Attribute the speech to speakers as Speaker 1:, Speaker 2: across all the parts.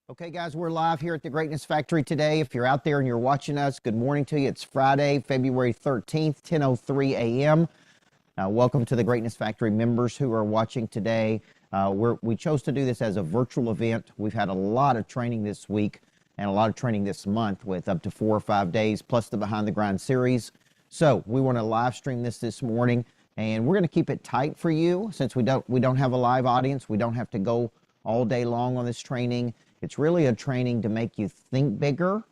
Speaker 1: Okay, guys, we're live here at the Greatness Factory today. If you're out there and you're watching us, good morning to you. It's Friday, February 13th, 10:03 a.m. Welcome to the Greatness Factory members who are watching today. We chose to do this as a virtual event. We've had a lot of training this week and a lot of training this month with up to 4 or 5 days, plus the Behind the Grind series. So we want to live stream this morning, and we're going to keep it tight for you since we don't have a live audience. We don't have to go all day long on this training. It's really a training to make you think bigger,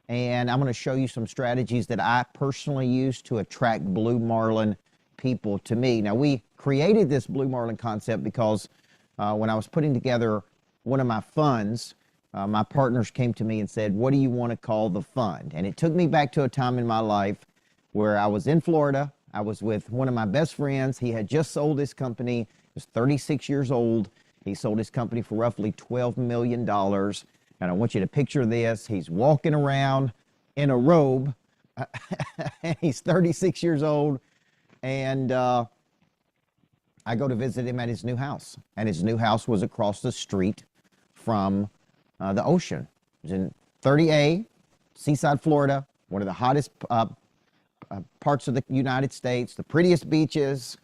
Speaker 1: and I'm going to show you some strategies that I personally use to attract Blue Marlin people to me. Now, we created this Blue Marlin concept because when I was putting together one of my funds, my partners came to me and said, "What do you want to call the fund?" And it took me back to a time in my life where I was in Florida. I was with one of my best friends. He had just sold his company. He was 36 years old. He sold his company for roughly $12 million. And I want you to picture this. He's walking around in a robe. He's 36 years old. And I go to visit him at his new house. And his new house was across the street from the ocean. It was in 30A, Seaside, Florida, one of the hottest parts of the United States, the prettiest beaches.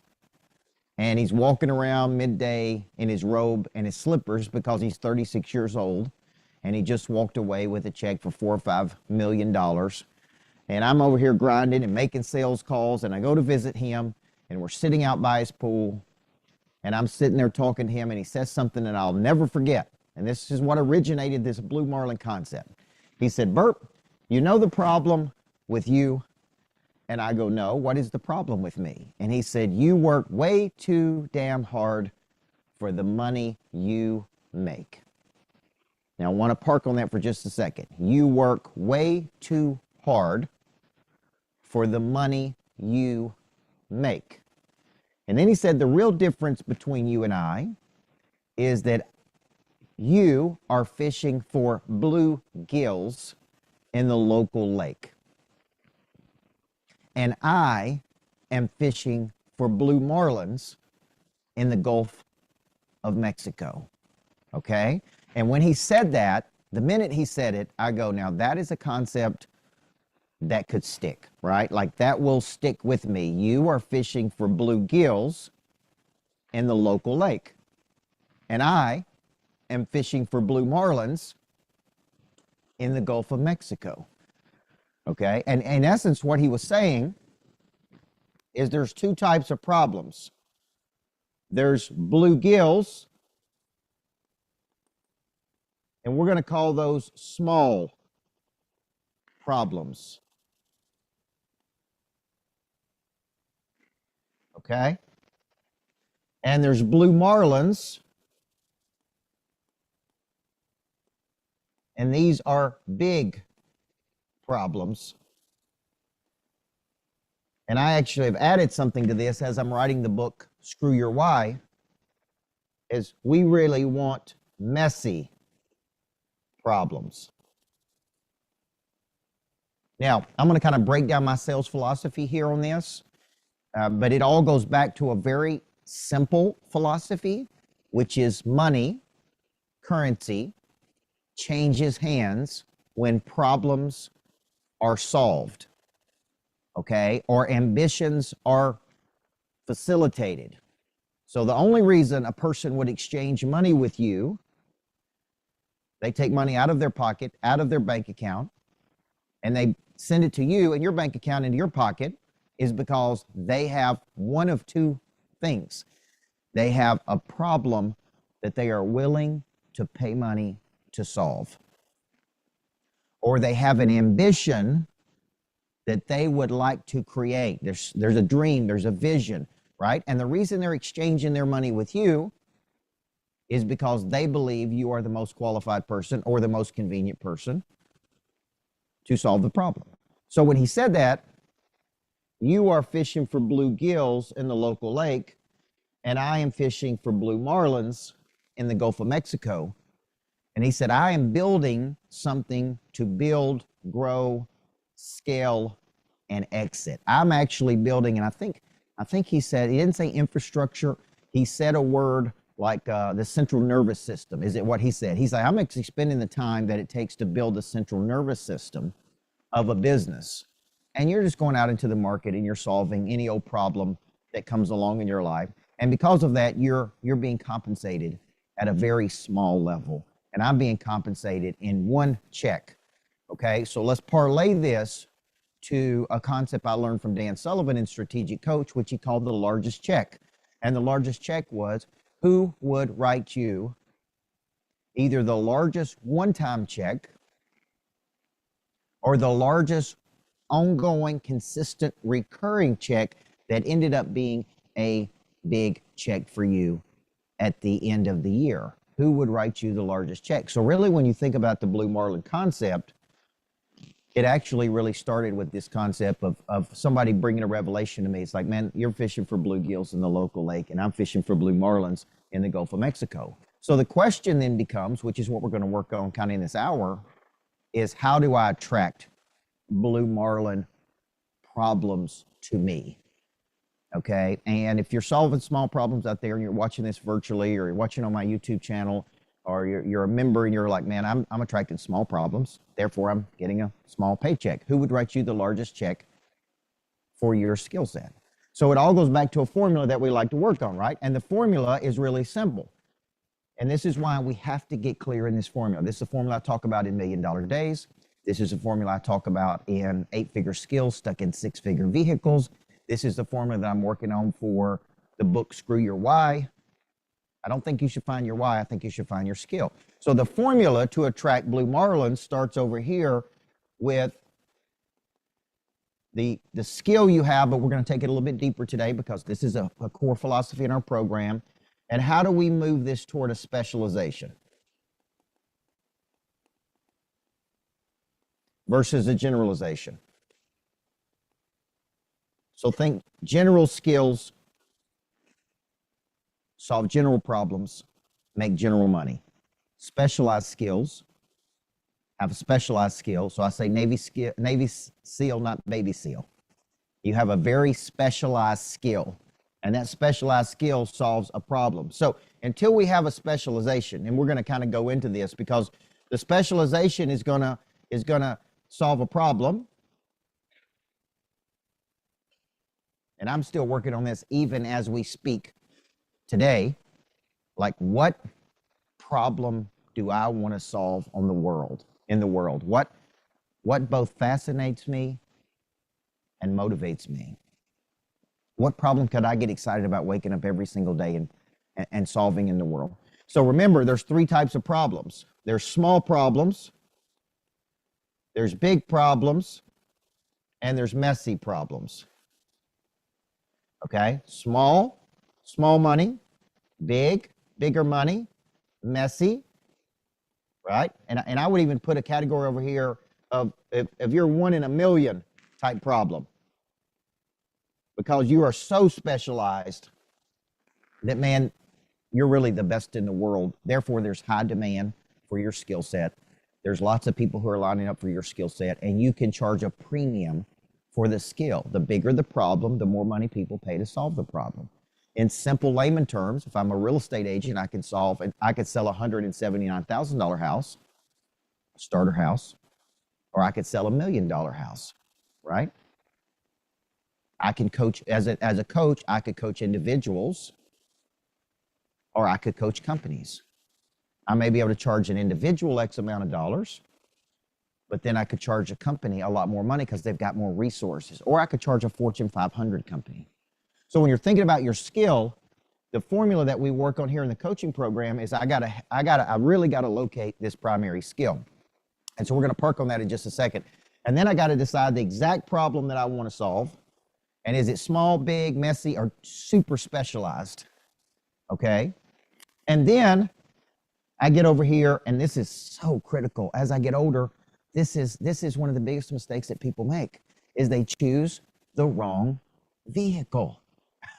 Speaker 1: And he's walking around midday in his robe and his slippers because he's 36 years old. And he just walked away with a check for $4 or $5 million. And I'm over here grinding and making sales calls. And I go to visit him, and we're sitting out by his pool. And I'm sitting there talking to him, and he says something that I'll never forget. And this is what originated this Blue Marlin concept. He said, "Burt, you know the problem with you?" And I go, "No, what is the problem with me?" And he said, "You work way too damn hard for the money you make." Now, I want to park on that for just a second. You work way too hard for the money you make. And then he said, the real difference between you and I is that you are fishing for blue gills in the local lake. And I am fishing for blue marlins in the Gulf of Mexico, okay? And when he said that, the minute he said it, I go, now that is a concept that could stick, right? Like that will stick with me. You are fishing for blue gills in the local lake. And I am fishing for blue marlins in the Gulf of Mexico. Okay, and in essence, what he was saying is there's two types of problems. There's bluegills, and we're going to call those small problems. Okay, and there's blue marlins, and these are big problems. And I actually have added something to this as I'm writing the book, Screw Your Why, is we really want messy problems. Now, I'm going to kind of break down my sales philosophy here on this, but it all goes back to a very simple philosophy, which is money, currency, changes hands when problems are solved, okay, or ambitions are facilitated. So the only reason a person would exchange money with you, they take money out of their pocket, out of their bank account, and they send it to you in your bank account into your pocket, is because they have one of two things. They have a problem that they are willing to pay money to solve, or they have an ambition that they would like to create. There's a dream, there's a vision, right? And the reason they're exchanging their money with you is because they believe you are the most qualified person or the most convenient person to solve the problem. So when he said that, you are fishing for blue gills in the local lake, and I am fishing for blue marlins in the Gulf of Mexico. And he said, I am building something to build, grow, scale, and exit. I'm actually building, and I think he said, he didn't say infrastructure. He said a word the central nervous system. Is it what he said? He's like, I'm actually spending the time that it takes to build the central nervous system of a business. And you're just going out into the market and you're solving any old problem that comes along in your life. And because of that, you're being compensated at a very small level. And I'm being compensated in one check. Okay, so let's parlay this to a concept I learned from Dan Sullivan in Strategic Coach, which he called the largest check. And the largest check was, who would write you either the largest one-time check or the largest ongoing, consistent, recurring check that ended up being a big check for you at the end of the year? Who would write you the largest check? So really, when you think about the Blue Marlin concept, it actually really started with this concept of somebody bringing a revelation to me. It's like, man, you're fishing for bluegills in the local lake, and I'm fishing for blue marlins in the Gulf of Mexico. So the question then becomes, which is what we're going to work on kind of in this hour, is how do I attract blue marlin problems to me? Okay, and if you're solving small problems out there and you're watching this virtually or you're watching on my YouTube channel, or you're a member and you're like, man, I'm attracting small problems, therefore I'm getting a small paycheck. Who would write you the largest check for your skill set? So it all goes back to a formula that we like to work on, right? And the formula is really simple. And this is why we have to get clear in this formula. This is a formula I talk about in $1 Million Days. This is a formula I talk about in 8-figure skills stuck in 6-figure vehicles. This is the formula that I'm working on for the book, Screw Your Why. I don't think you should find your why. I think you should find your skill. So the formula to attract blue marlins starts over here with the skill you have, but we're going to take it a little bit deeper today because this is a core philosophy in our program. And how do we move this toward a specialization versus a generalization? So think general skills, solve general problems, make general money. Specialized skills, have a specialized skill. So I say Navy SEAL, not baby seal. You have a very specialized skill, and that specialized skill solves a problem. So until we have a specialization, and we're going to kind of go into this because the specialization is going to solve a problem. And I'm still working on this even as we speak today. Like, what problem do I want to solve in the world? What both fascinates me and motivates me? What problem could I get excited about waking up every single day and solving in the world? So remember, there's 3 types of problems. There's small problems, there's big problems, and there's messy problems. Okay, small money, bigger money, messy, right? And I would even put a category over here of if you're 1 in a million type problem, because you are so specialized that, man, you're really the best in the world. Therefore, there's high demand for your skill set. There's lots of people who are lining up for your skill set, and you can charge a premium for the skill. The bigger the problem, the more money people pay to solve the problem. In simple layman terms, if I'm a real estate agent, I could sell a $179,000 house, starter house, or I could sell $1 million house, right? I can coach as a coach. I could coach individuals, or I could coach companies. I may be able to charge an individual X amount of dollars, but then I could charge a company a lot more money because they've got more resources. Or I could charge a Fortune 500 company. So when you're thinking about your skill, the formula that we work on here in the coaching program is I really gotta locate this primary skill. And so we're gonna park on that in just a second. And then I gotta decide the exact problem that I wanna solve. And is it small, big, messy, or super specialized? Okay. And then I get over here, and this is so critical. As I get older, this is one of the biggest mistakes that people make, is they choose the wrong vehicle.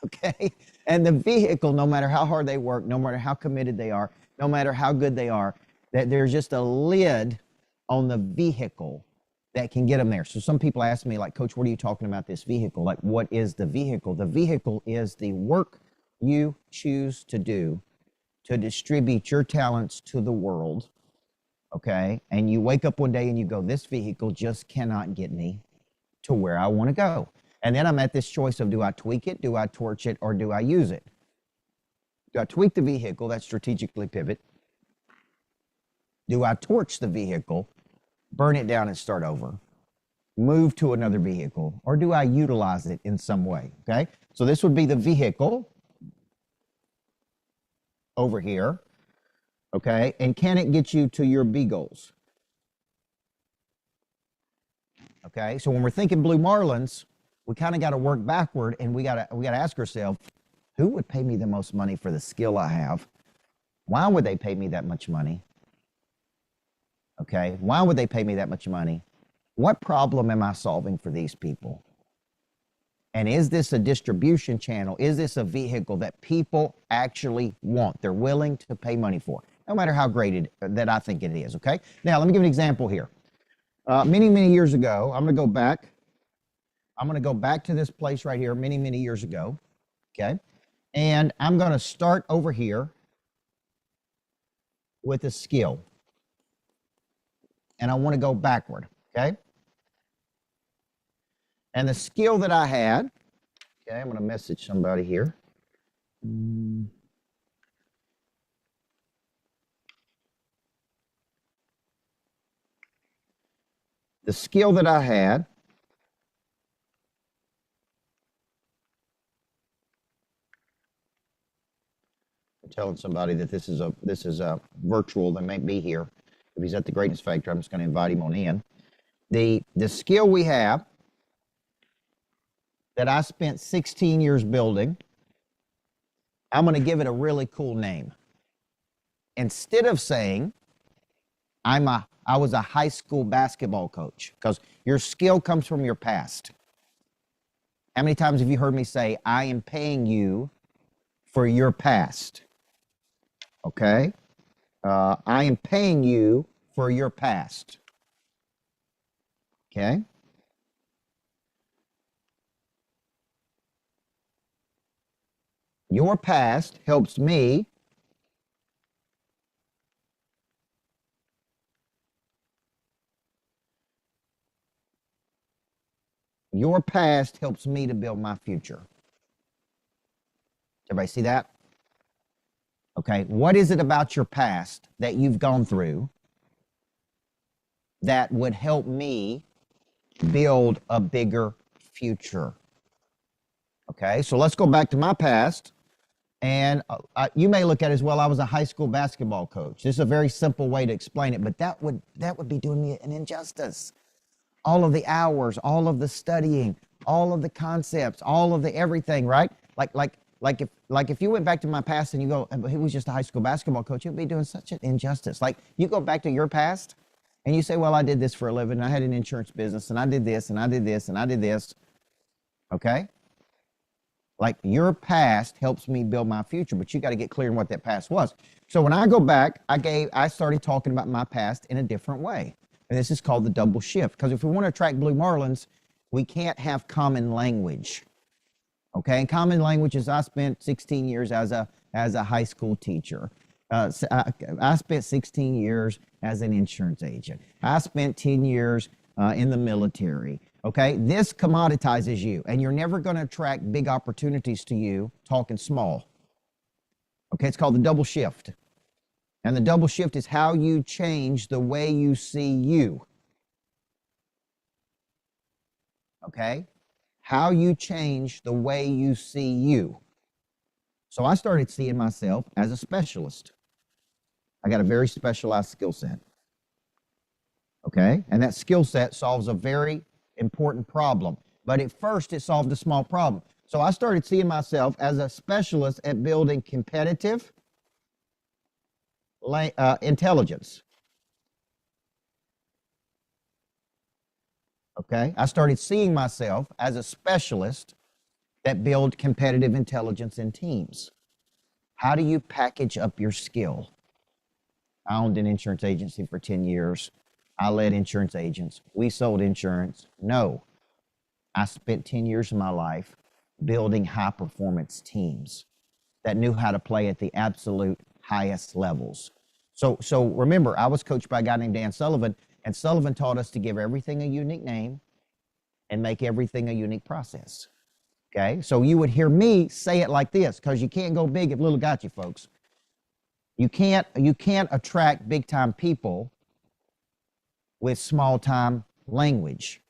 Speaker 1: Okay? And the vehicle, no matter how hard they work, no matter how committed they are, no matter how good they are, that there's just a lid on the vehicle that can get them there. So some people ask me, like, Coach, what are you talking about, this vehicle? Like, what is the vehicle? The vehicle is the work you choose to do to distribute your talents to the world, okay? And you wake up one day and you go, this vehicle just cannot get me to where I want to go. And then I'm at this choice of, do I tweak it, do I torch it, or do I use it? Do I tweak the vehicle, that's strategically pivot? Do I torch the vehicle, burn it down and start over, move to another vehicle, or do I utilize it in some way, okay? So this would be the vehicle over here, okay? And can it get you to your B goals? Okay, so when we're thinking Blue Marlins, we kind of got to work backward, and we got to ask ourselves, who would pay me the most money for the skill I have? Why would they pay me that much money? Okay, why would they pay me that much money? What problem am I solving for these people? And is this a distribution channel? Is this a vehicle that people actually want? They're willing to pay money for, no matter how great that I think it is, okay? Now, let me give an example here. Many, many years ago, I'm going to go back. I'm going to go back to this place right here many, many years ago, okay? And I'm going to start over here with a skill. And I want to go backward, okay? And the skill that I had, okay, I'm going to message somebody here. The skill that I had I'm telling somebody that this is a virtual that may be here. If he's at the Greatness Factory, I'm just going to invite him on in. The skill we have that I spent 16 years building, I'm going to give it a really cool name. Instead of saying I was a high school basketball coach, because your skill comes from your past. How many times have you heard me say, I am paying you for your past? Okay? I am paying you for your past. Okay? Your past helps me Your past helps me to build my future. Everybody see that? Okay, what is it about your past that you've gone through that would help me build a bigger future? Okay, so let's go back to my past. And you may look at it as, well, I was a high school basketball coach. This is a very simple way to explain it, but that would be doing me an injustice. All of the hours, all of the studying, all of the concepts, all of the everything, right? Like if you went back to my past and you go, he was just a high school basketball coach, you'd be doing such an injustice. Like, you go back to your past and you say, well, I did this for a living, and I had an insurance business, and I did this, and I did this, and I did this. Okay? Like, your past helps me build my future, but you got to get clear on what that past was. So when I go back, I started talking about my past in a different way. And this is called the double shift. Because if we want to attract Blue Marlins, we can't have common language. Okay? And common language is, I spent 16 years as a high school teacher. I spent 16 years as an insurance agent. I spent 10 years in the military. Okay? This commoditizes you, and you're never going to attract big opportunities to you talking small. Okay? It's called the double shift. And the double shift is how you change the way you see you. Okay? How you change the way you see you. So I started seeing myself as a specialist. I got a very specialized skill set. Okay? And that skill set solves a very important problem. But at first, it solved a small problem. So I started seeing myself as a specialist at building competitive intelligence. Okay? I started seeing myself as a specialist that build competitive intelligence in teams. How do you package up your skill? I owned an insurance agency for 10 years. I led insurance agents. We sold insurance. No. I spent 10 years of my life building high-performance teams that knew how to play at the absolute highest levels. So remember, I was coached by a guy named Dan Sullivan, and Sullivan taught us to give everything a unique name and make everything a unique process. Okay, so you would hear me say it like this, because you can't go big if little got you, folks. You can't attract big time people with small time language.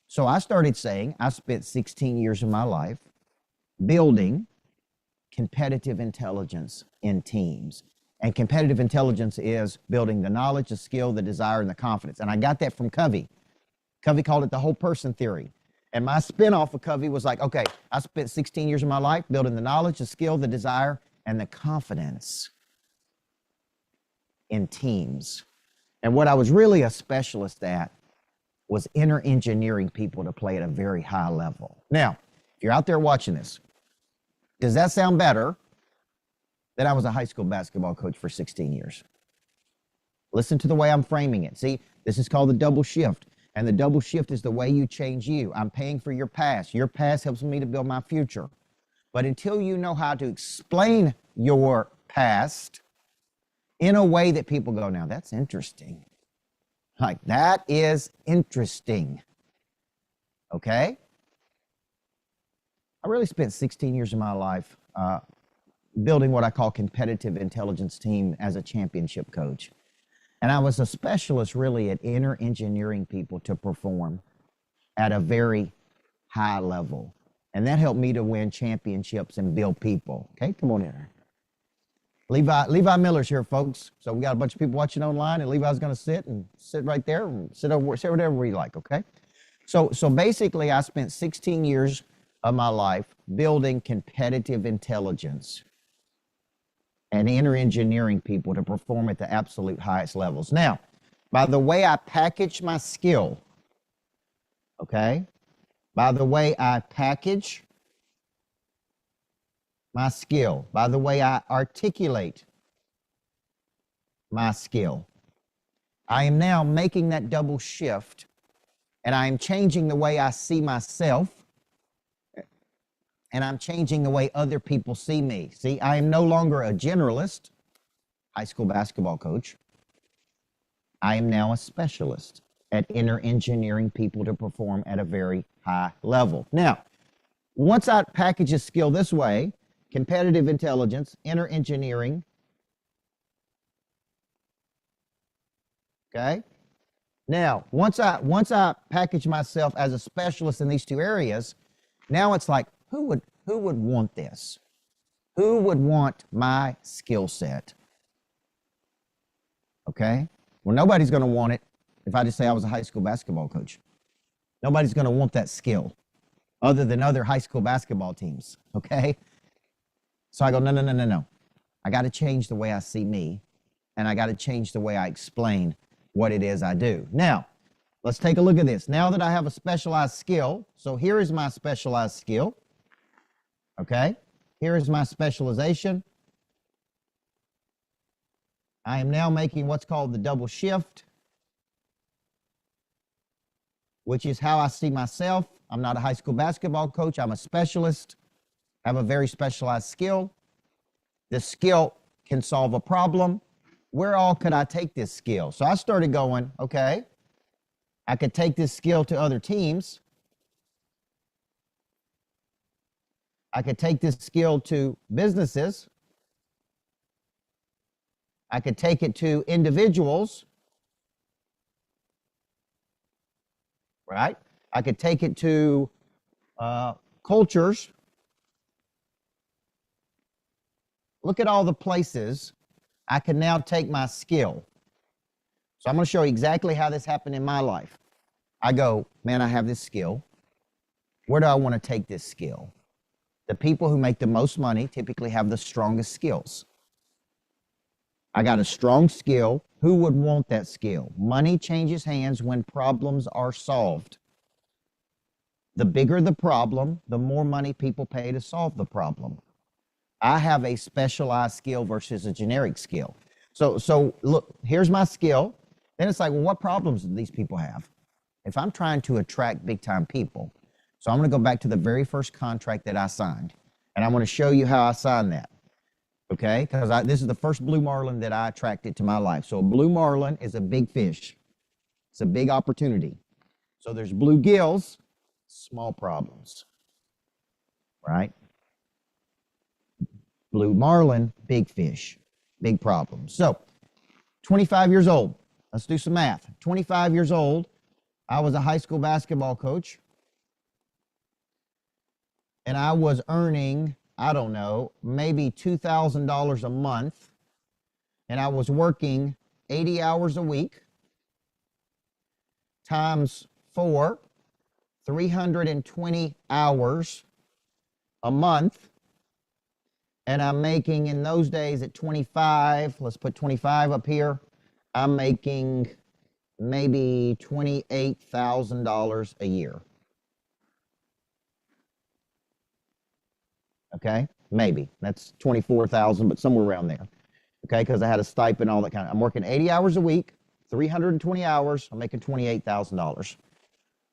Speaker 1: So I started saying I spent 16 years of my life building competitive intelligence in teams. And competitive intelligence is building the knowledge, the skill, the desire, and the confidence. And I got that from Covey. Covey called it the whole person theory. And my spinoff of Covey was like, okay, I spent 16 years of my life building the knowledge, the skill, the desire, and the confidence in teams. And what I was really a specialist at was inner engineering people to play at a very high level. Now, if you're out there watching this, does that sound better than I was a high school basketball coach for 16 years? Listen to the way I'm framing it. See, this is called the double shift. And the double shift is the way you change you. I'm paying for your past. Your past helps me to build my future. But until you know how to explain your past in a way that people go, now that's interesting. Like, that is interesting. Okay? I really spent 16 years of my life building what I call competitive intelligence team as a championship coach. And I was a specialist really at inner engineering people to perform at a very high level. And that helped me to win championships and build people. Okay, come on in. Levi Miller's here, folks. So we got a bunch of people watching online, and Levi's going to sit right there and sit whatever we like, okay? So basically, I spent 16 years of my life building competitive intelligence and inner engineering people to perform at the absolute highest levels. Now, by the way I package my skill, okay? By the way I package my skill, by the way I articulate my skill, I am now making that double shift, and I am changing the way I see myself, and I'm changing the way other people see me. See, I am no longer a generalist, high school basketball coach. I am now a specialist at inner engineering people to perform at a very high level. Now, once I package a skill this way, competitive intelligence, inner engineering, okay? Now, once I package myself as a specialist in these two areas, now it's like, who would want this? Who would want my skill set? Okay? Well, nobody's going to want it if I just say I was a high school basketball coach. Nobody's going to want that skill other than other high school basketball teams, okay? So I go, no. I got to change the way I see me, and I got to change the way I explain what it is I do. Now, let's take a look at this. Now that I have a specialized skill, so here is my specialized skill. Okay, here is my specialization. I am now making what's called the double shift, which is how I see myself. I'm not a high school basketball coach. I'm a specialist. I have a very specialized skill. This skill can solve a problem. Where all could I take this skill? So I started going, okay, I could take this skill to other teams. I could take this skill to businesses. I could take it to individuals, right? I could take it to cultures. Look at all the places I can now take my skill. So I'm going to show you exactly how this happened in my life. I go, man, I have this skill. Where do I want to take this skill? The people who make the most money typically have the strongest skills. I got a strong skill. Who would want that skill? Money changes hands when problems are solved. The bigger the problem, the more money people pay to solve the problem. I have a specialized skill versus a generic skill. So look, here's my skill. Then it's like, well, what problems do these people have? If I'm trying to attract big time people, so I'm going to go back to the very first contract that I signed, and I'm going to show you how I signed that. okay? Because this is the first blue marlin that I attracted to my life. So a blue marlin is a big fish. It's a big opportunity. So there's bluegills, small problems, right? Blue marlin, big fish, big problems. So 25 years old. Let's do some math. 25 years old. I was a high school basketball coach. And I was earning, I don't know, maybe $2,000 a month. And I was working 80 hours a week times 4, 320 hours a month. And I'm making, in those days at 25, let's put 25 up here, I'm making maybe $28,000 a year. Okay, maybe. That's 24,000, but somewhere around there. Okay, because I had a stipend, all that kind of. I'm working 80 hours a week, 320 hours, I'm making $28,000.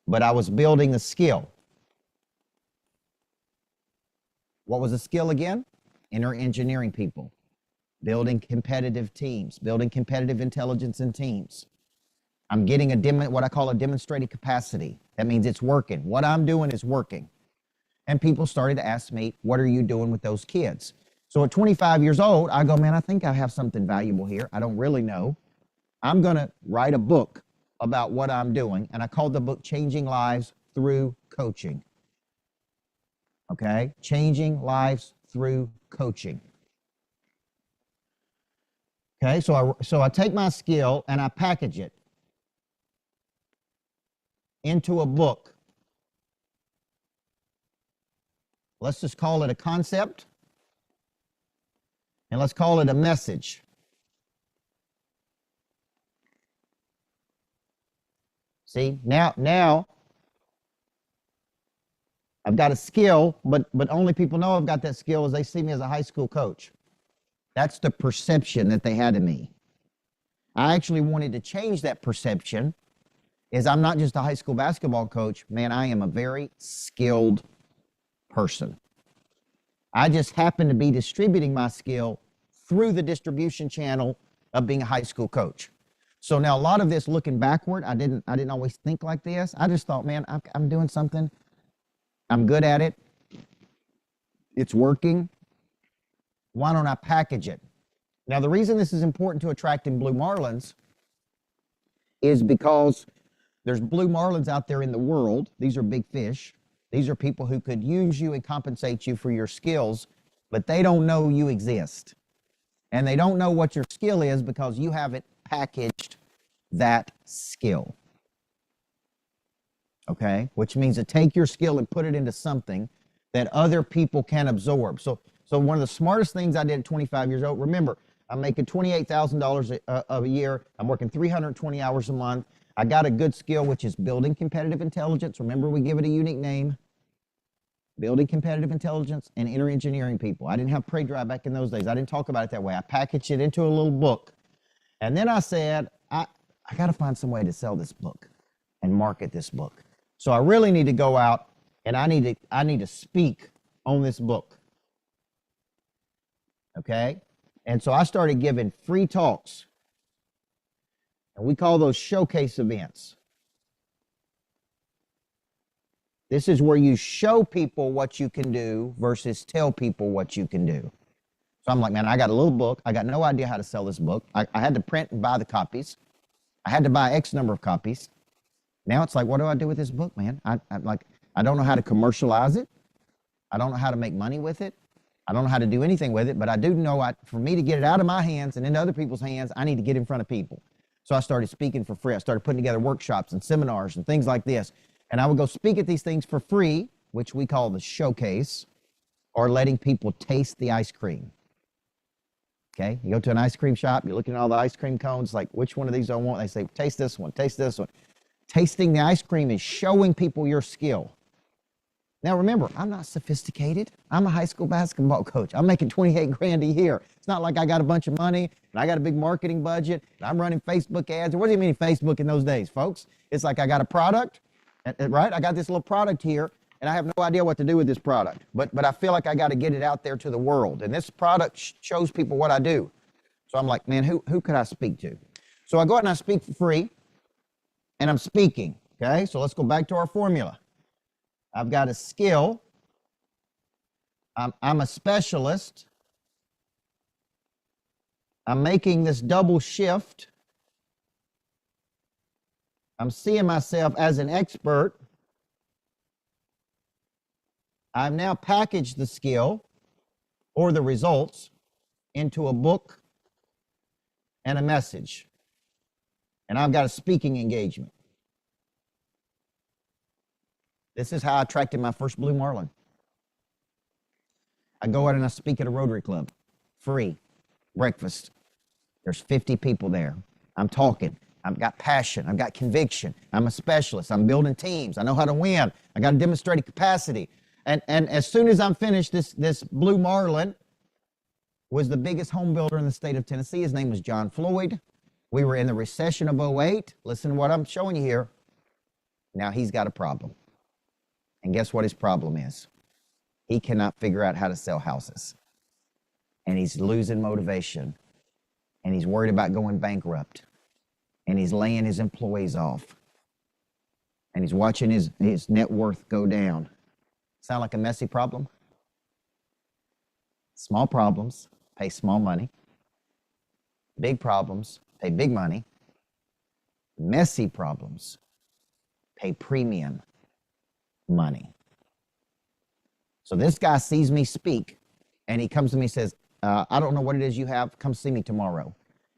Speaker 1: But I was building the skill. What was the skill again? Inner engineering people, building competitive teams, building competitive intelligence in teams. I'm getting what I call a demonstrated capacity. That means it's working. What I'm doing is working. And people started to ask me, what are you doing with those kids? So at 25 years old, I go, man, I think I have something valuable here. I don't really know. I'm going to write a book about what I'm doing. And I called the book Changing Lives Through Coaching. Okay? Changing Lives Through Coaching. Okay, so I take my skill and I package it into a book. Let's just call it a concept, and let's call it a message. See, now I've got a skill, but only people know I've got that skill as they see me as a high school coach. That's the perception that they had of me. I actually wanted to change that perception, is I'm not just a high school basketball coach. Man, I am a very skilled person. I just happen to be distributing my skill through the distribution channel of being a high school coach. So now a lot of this looking backward, I didn't always think like this. I just thought, man, I'm doing something. I'm good at it. It's working. Why don't I package it? Now, the reason this is important to attracting blue marlins is because there's blue marlins out there in the world. These are big fish. These are people who could use you and compensate you for your skills, but they don't know you exist. And they don't know what your skill is because you haven't packaged that skill. Okay? Which means to take your skill and put it into something that other people can absorb. So one of the smartest things I did at 25 years old, remember, I'm making $28,000 a year. I'm working 320 hours a month. I got a good skill, which is building competitive intelligence. Remember, we give it a unique name. Building competitive intelligence and inner engineering people. I didn't have Pray Dry back in those days. I didn't talk about it that way. I packaged it into a little book. And then I said, I got to find some way to sell this book and market this book. So I really need to go out and I need to speak on this book. Okay? And so I started giving free talks. And we call those showcase events. This is where you show people what you can do versus tell people what you can do. So I'm like, man, I got a little book. I got no idea how to sell this book. I had to print and buy the copies. I had to buy X number of copies. Now it's like, what do I do with this book, man? I don't know how to commercialize it. I don't know how to make money with it. I don't know how to do anything with it, but I do know for me to get it out of my hands and into other people's hands, I need to get in front of people. So I started speaking for free. I started putting together workshops and seminars and things like this. And I would go speak at these things for free, which we call the showcase, or letting people taste the ice cream. Okay, you go to an ice cream shop, you're looking at all the ice cream cones, like, which one of these do I want? They say, taste this one, taste this one. Tasting the ice cream is showing people your skill. Now remember, I'm not sophisticated. I'm a high school basketball coach. I'm making 28 grand a year. It's not like I got a bunch of money and I got a big marketing budget and I'm running Facebook ads. Or what do you mean Facebook in those days, folks? It's like I got a product, right? I got this little product here and I have no idea what to do with this product, but I feel like I got to get it out there to the world. And this product shows people what I do. So I'm like, man, who could I speak to? So I go out and I speak for free, and I'm speaking, okay? So let's go back to our formula. I've got a skill. I'm a specialist. I'm making this double shift. I'm seeing myself as an expert. I've now packaged the skill or the results into a book and a message. And I've got a speaking engagement. This is how I attracted my first blue marlin. I go out and I speak at a Rotary Club, free, breakfast. There's 50 people there. I'm talking. I've got passion. I've got conviction. I'm a specialist. I'm building teams. I know how to win. I got a demonstrated capacity. And as soon as I'm finished, this blue marlin was the biggest home builder in the state of Tennessee. His name was John Floyd. We were in the recession of '08. Listen to what I'm showing you here. Now he's got a problem. And guess what his problem is? He cannot figure out how to sell houses. And he's losing motivation. And he's worried about going bankrupt. And he's laying his employees off. And he's watching his net worth go down. Sound like a messy problem? Small problems pay small money. Big problems pay big money. Messy problems pay premium money. So this guy sees me speak, and he comes to me and says, I don't know what it is you have. Come see me tomorrow.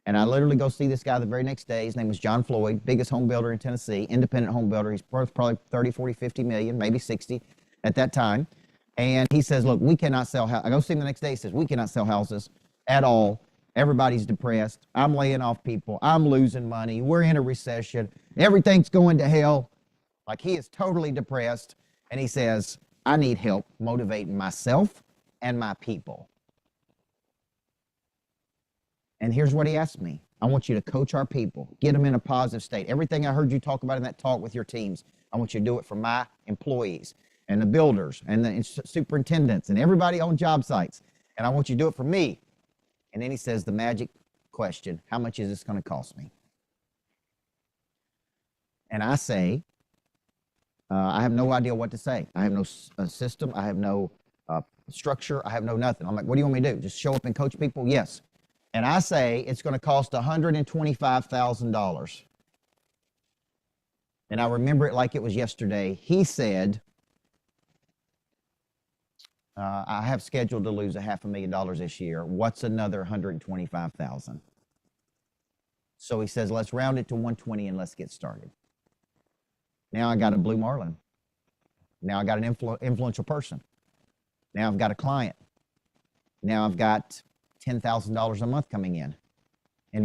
Speaker 1: And I literally go see this guy the very next day. His name was John Floyd, biggest home builder in Tennessee, independent home builder. He's worth probably 30, 40, 50 million, maybe 60 at that time. And he says, look, we cannot sell houses. I go see him the next day. He says, we cannot sell houses at all. Everybody's depressed. I'm laying off people. I'm losing money. We're in a recession. Everything's going to hell. Like, he is totally depressed. And he says, I need help motivating myself and my people. And here's what he asked me. I want you to coach our people, get them in a positive state. Everything I heard you talk about in that talk with your teams, I want you to do it for my employees and the builders and the superintendents and everybody on job sites. And I want you to do it for me. And then he says the magic question, how much is this going to cost me? And I say, I have no idea what to say. I have no system. I have no structure. I have no nothing. I'm like, what do you want me to do? Just show up and coach people? Yes. And I say it's going to cost $125,000. And I remember it like it was yesterday. He said, I have scheduled to lose $500,000 this year. What's another $125,000? So he says, let's round it to 120 and let's get started. Now I got a blue marlin. Now I got an influential person. Now I've got a client. Now I've got $10,000 a month coming in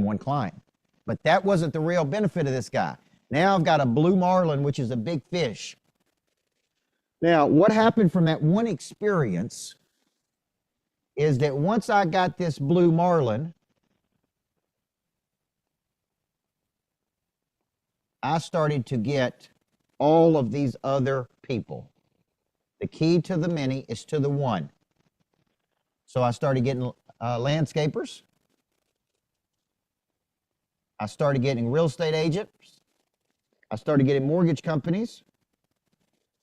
Speaker 1: one client. But that wasn't the real benefit of this guy. Now I've got a blue marlin, which is a big fish. Now, what happened from that one experience is that once I got this blue marlin, I started to get all of these other people. The key to the many is to the one. So I started getting landscapers. I started getting real estate agents. I started getting mortgage companies.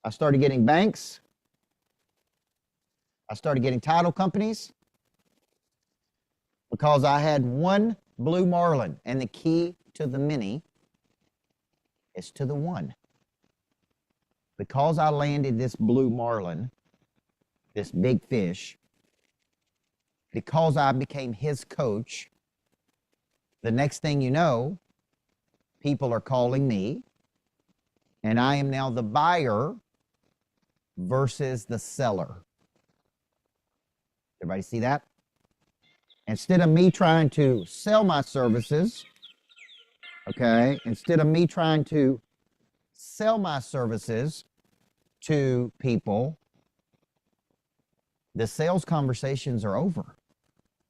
Speaker 1: I started getting banks. I started getting title companies because I had one blue marlin. And the key to the many is to the one. Because I landed this blue marlin, this big fish, because I became his coach, the next thing you know, people are calling me, and I am now the buyer versus the seller. Everybody see that? Instead of me trying to sell my services, okay, instead of me trying to sell my services to people, the sales conversations are over.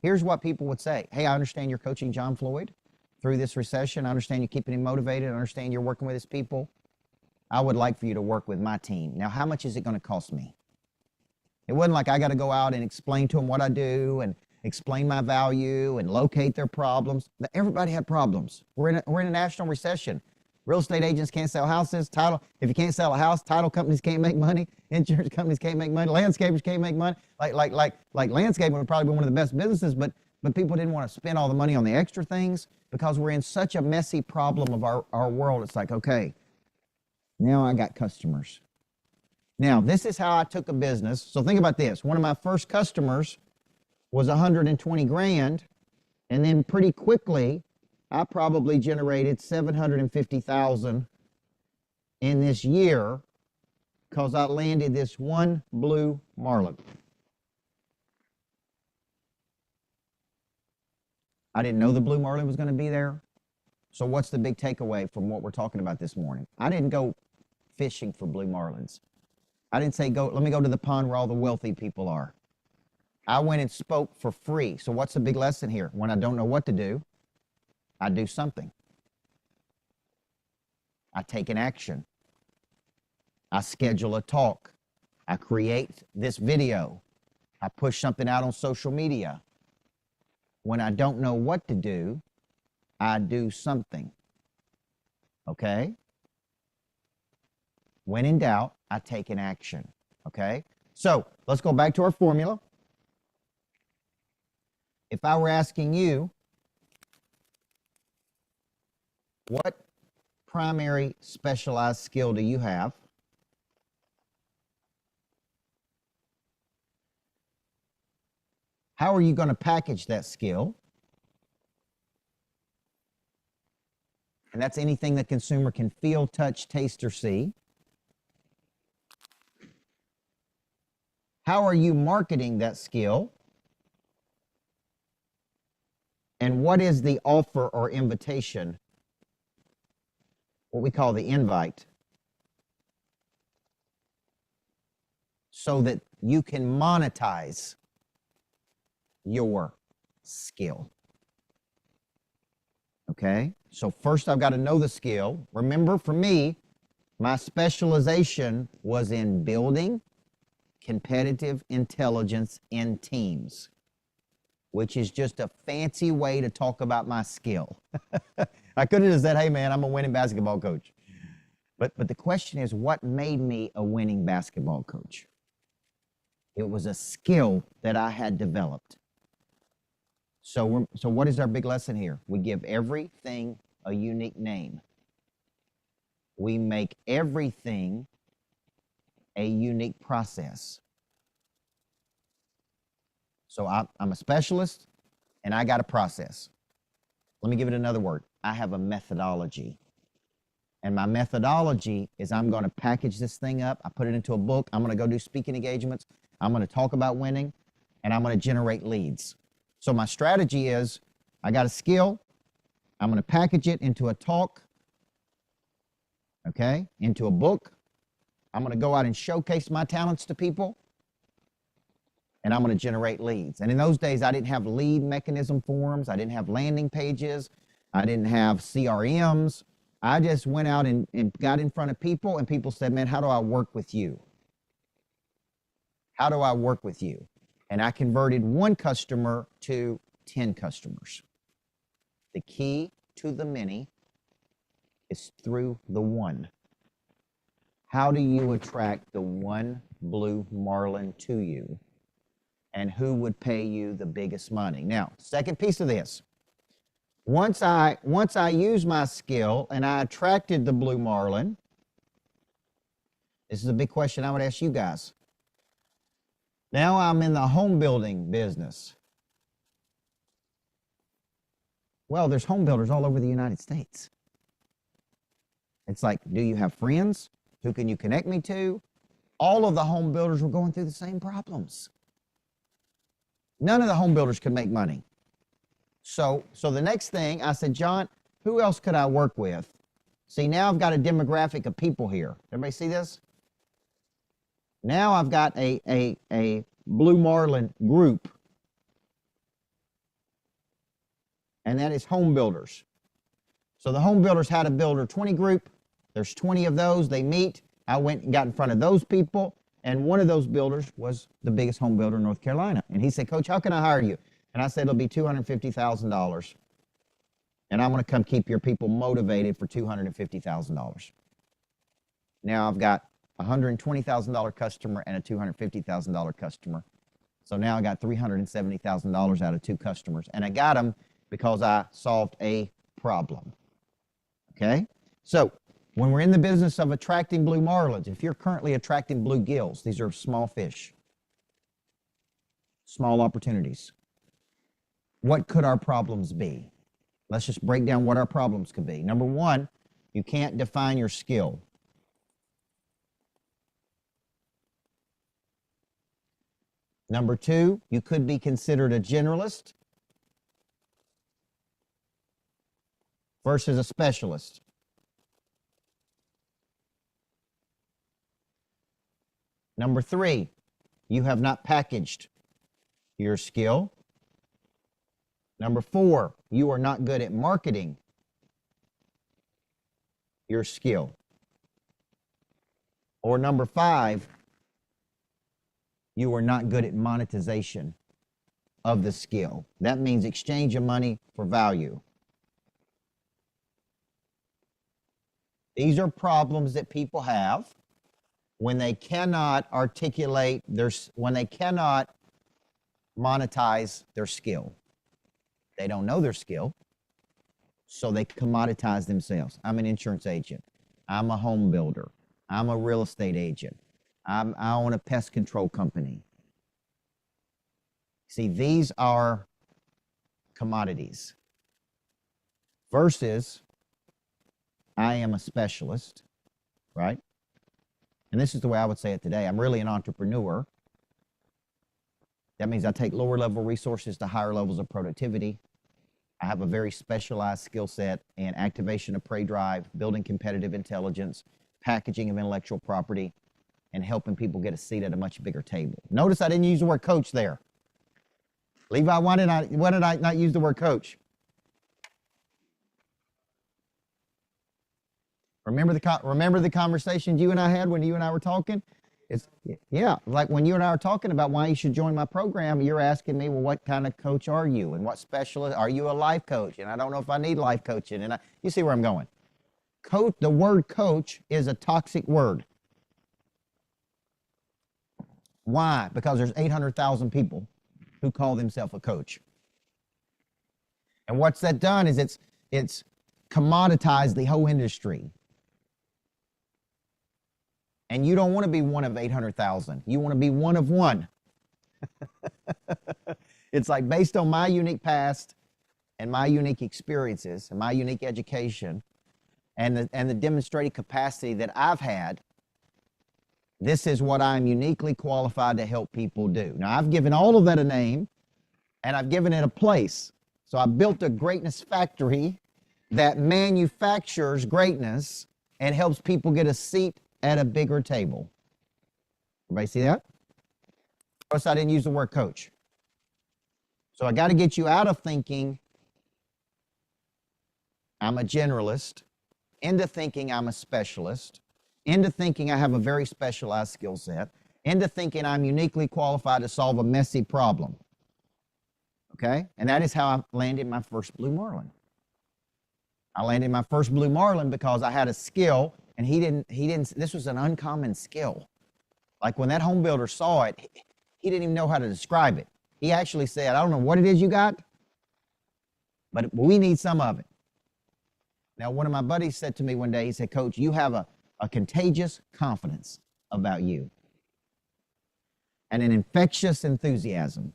Speaker 1: Here's what people would say. Hey, I understand you're coaching John Floyd through this recession. I understand you're keeping him motivated. I understand you're working with his people. I would like for you to work with my team. Now, how much is it going to cost me? It wasn't like I got to go out and explain to them what I do and explain my value and locate their problems. Everybody had problems. We're in a national recession. Real estate agents can't sell houses. If you can't sell a house, title companies can't make money. Insurance companies can't make money. Landscapers can't make money. Like landscaping would probably be one of the best businesses, but people didn't want to spend all the money on the extra things because we're in such a messy problem of our world. It's like, okay, now I got customers. Now, this is how I took a business. So think about this. One of my first customers was 120 grand, and then pretty quickly, I probably generated 750,000 in this year because I landed this one blue Marlin. I didn't know the blue Marlin was going to be there. So what's the big takeaway from what we're talking about this morning? I didn't go fishing for blue Marlins. I didn't say, let me go to the pond where all the wealthy people are. I went and spoke for free. So what's the big lesson here? When I don't know what to do, I do something. I take an action. I schedule a talk. I create this video. I push something out on social media. When I don't know what to do, I do something. Okay? When in doubt, I take an action. Okay? So let's go back to our formula. If I were asking you, what primary specialized skill do you have? How are you going to package that skill? And that's anything the consumer can feel, touch, taste, or see. How are you marketing that skill? And what is the offer or invitation, what we call the invite, so that you can monetize your skill? Okay, so first I've got to know the skill. Remember, for me, my specialization was in building competitive intelligence in teams, which is just a fancy way to talk about my skill. I could have just said, hey man, I'm a winning basketball coach. But the question is, what made me a winning basketball coach? It was a skill that I had developed. So what is our big lesson here? We give everything a unique name. We make everything a unique process. So I'm a specialist, and I got a process. Let me give it another word. I have a methodology. And my methodology is I'm going to package this thing up. I put it into a book. I'm going to go do speaking engagements. I'm going to talk about winning, and I'm going to generate leads. So my strategy is I got a skill. I'm going to package it into a talk, okay, into a book. I'm going to go out and showcase my talents to people, and I'm going to generate leads. And in those days, I didn't have lead mechanism forms. I didn't have landing pages. I didn't have CRMs. I just went out and got in front of people, and people said, man, how do I work with you? How do I work with you? And I converted one customer to 10 customers. The key to the many is through the one. How do you attract the one blue Marlin to you? And who would pay you the biggest money? Now, second piece of this. Once I used my skill and I attracted the blue Marlin, this is a big question I would ask you guys. Now I'm in the home building business. Well, there's home builders all over the United States. It's like, do you have friends? Who can you connect me to? All of the home builders were going through the same problems. None of the home builders could make money. So the next thing, I said, John, who else could I work with? See, now I've got a demographic of people here. Everybody see this? Now I've got a blue Marlin group, and that is home builders. So the home builders had a builder 20 group, There's 20 of those. They meet. I went and got in front of those people, and one of those builders was the biggest home builder in North Carolina. And he said, Coach, how can I hire you? And I said, it'll be $250,000. And I'm going to come keep your people motivated for $250,000. Now I've got a $120,000 customer and a $250,000 customer. So now I got $370,000 out of 2 customers. And I got them because I solved a problem. Okay? So when we're in the business of attracting blue marlins, if you're currently attracting bluegills, these are small fish, small opportunities. What could our problems be? Let's just break down what our problems could be. Number 1, you can't define your skill. Number 2, you could be considered a generalist versus a specialist. Number 3, you have not packaged your skill. Number 4, you are not good at marketing your skill. Or number 5, you are not good at monetization of the skill. That means exchange of money for value. These are problems that people have when they cannot articulate when they cannot monetize their skill. They don't know their skill, so they commoditize themselves. I'm an insurance agent. I'm a home builder. I'm a real estate agent. I own a pest control company. See, these are commodities versus I am a specialist, right? And this is the way I would say it today. I'm really an entrepreneur. That means I take lower level resources to higher levels of productivity. I have a very specialized skill set in activation of prey drive, building competitive intelligence, packaging of intellectual property, and helping people get a seat at a much bigger table. Notice I didn't use the word coach there. Levi, why did I not use the word coach? Remember the conversations you and I had when you and I were talking? Yeah, like when you and I were talking about why you should join my program, you're asking me, well, what kind of coach are you? And what specialist? Are you a life coach? And I don't know if I need life coaching. And you see where I'm going. Coach, the word coach is a toxic word. Why? Because there's 800,000 people who call themselves a coach. And what's that done is it's commoditized the whole industry. And you don't want to be one of 800,000. You want to be one of one. It's like based on my unique past and my unique experiences and my unique education and the demonstrated capacity that I've had, this is what I'm uniquely qualified to help people do. Now, I've given all of that a name, and I've given it a place. So I built a greatness factory that manufactures greatness and helps people get a seat at a bigger table. Everybody see that? Notice I didn't use the word coach. So I got to get you out of thinking I'm a generalist, into thinking I'm a specialist, into thinking I have a very specialized skill set, into thinking I'm uniquely qualified to solve a messy problem. Okay? And that is how I landed my first blue marlin. I landed my first blue marlin because I had a skill, and he didn't, this was an uncommon skill. Like when that home builder saw it, he didn't even know how to describe it. He actually said, I don't know what it is you got, but we need some of it. Now, one of my buddies said to me one day, he said, Coach, you have a contagious confidence about you and an infectious enthusiasm.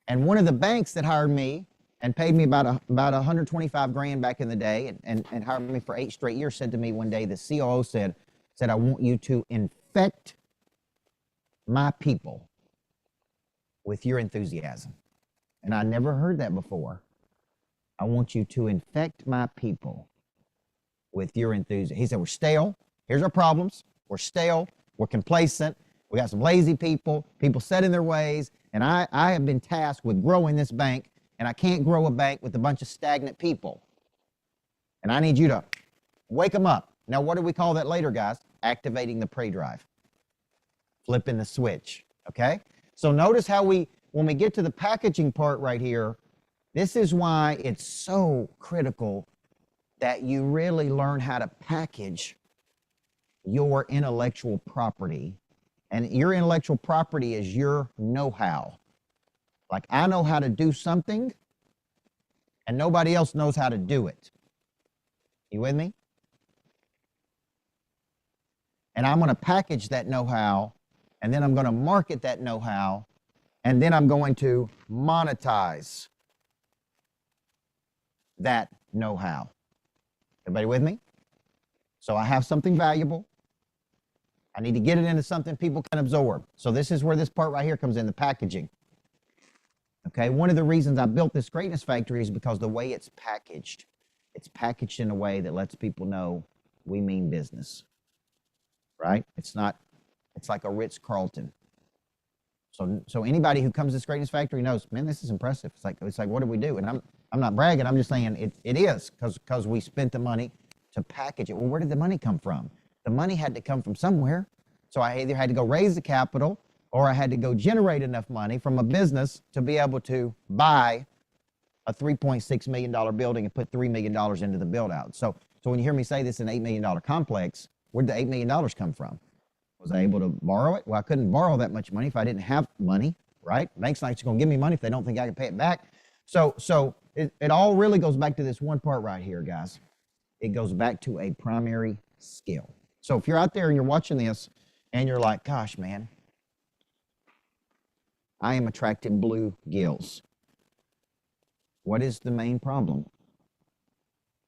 Speaker 1: And one of the banks that hired me and paid me about $125,000 back in the day and hired me for 8 straight years said to me one day, the COO said, I want you to infect my people with your enthusiasm. And I never heard that before. I want you to infect my people with your enthusiasm. He said, we're stale. Here's our problems. We're stale. We're complacent. We got some lazy people set in their ways. And I have been tasked with growing this bank, and I can't grow a bank with a bunch of stagnant people. And I need you to wake them up. Now, what do we call that later, guys? Activating the pre-drive, flipping the switch, okay? So notice how when we get to the packaging part right here, this is why it's so critical that you really learn how to package your intellectual property. And your intellectual property is your know-how. Like, I know how to do something, and nobody else knows how to do it. You with me? And I'm going to package that know-how, and then I'm going to market that know-how, and then I'm going to monetize that know-how. Everybody with me? So I have something valuable. I need to get it into something people can absorb. So this is where this part right here comes in, the packaging. Okay, one of the reasons I built this Greatness Factory is because the way it's packaged in a way that lets people know we mean business, right? It's like a Ritz-Carlton. So anybody who comes to this Greatness Factory knows, man, this is impressive. It's like, what do we do? And I'm not bragging. I'm just saying it is because we spent the money to package it. Well, where did the money come from? The money had to come from somewhere. So I either had to go raise the capital, or I had to go generate enough money from a business to be able to buy a $3.6 million building and put $3 million into the build out. So when you hear me say this is an $8 million complex, where did the $8 million come from? Was I able to borrow it? Well, I couldn't borrow that much money if I didn't have money, right? Banks not going to give me money if they don't think I can pay it back. So it all really goes back to this one part right here, guys. It goes back to a primary skill. So if you're out there and you're watching this and you're like, gosh, man, I am attracting blue gills. What is the main problem?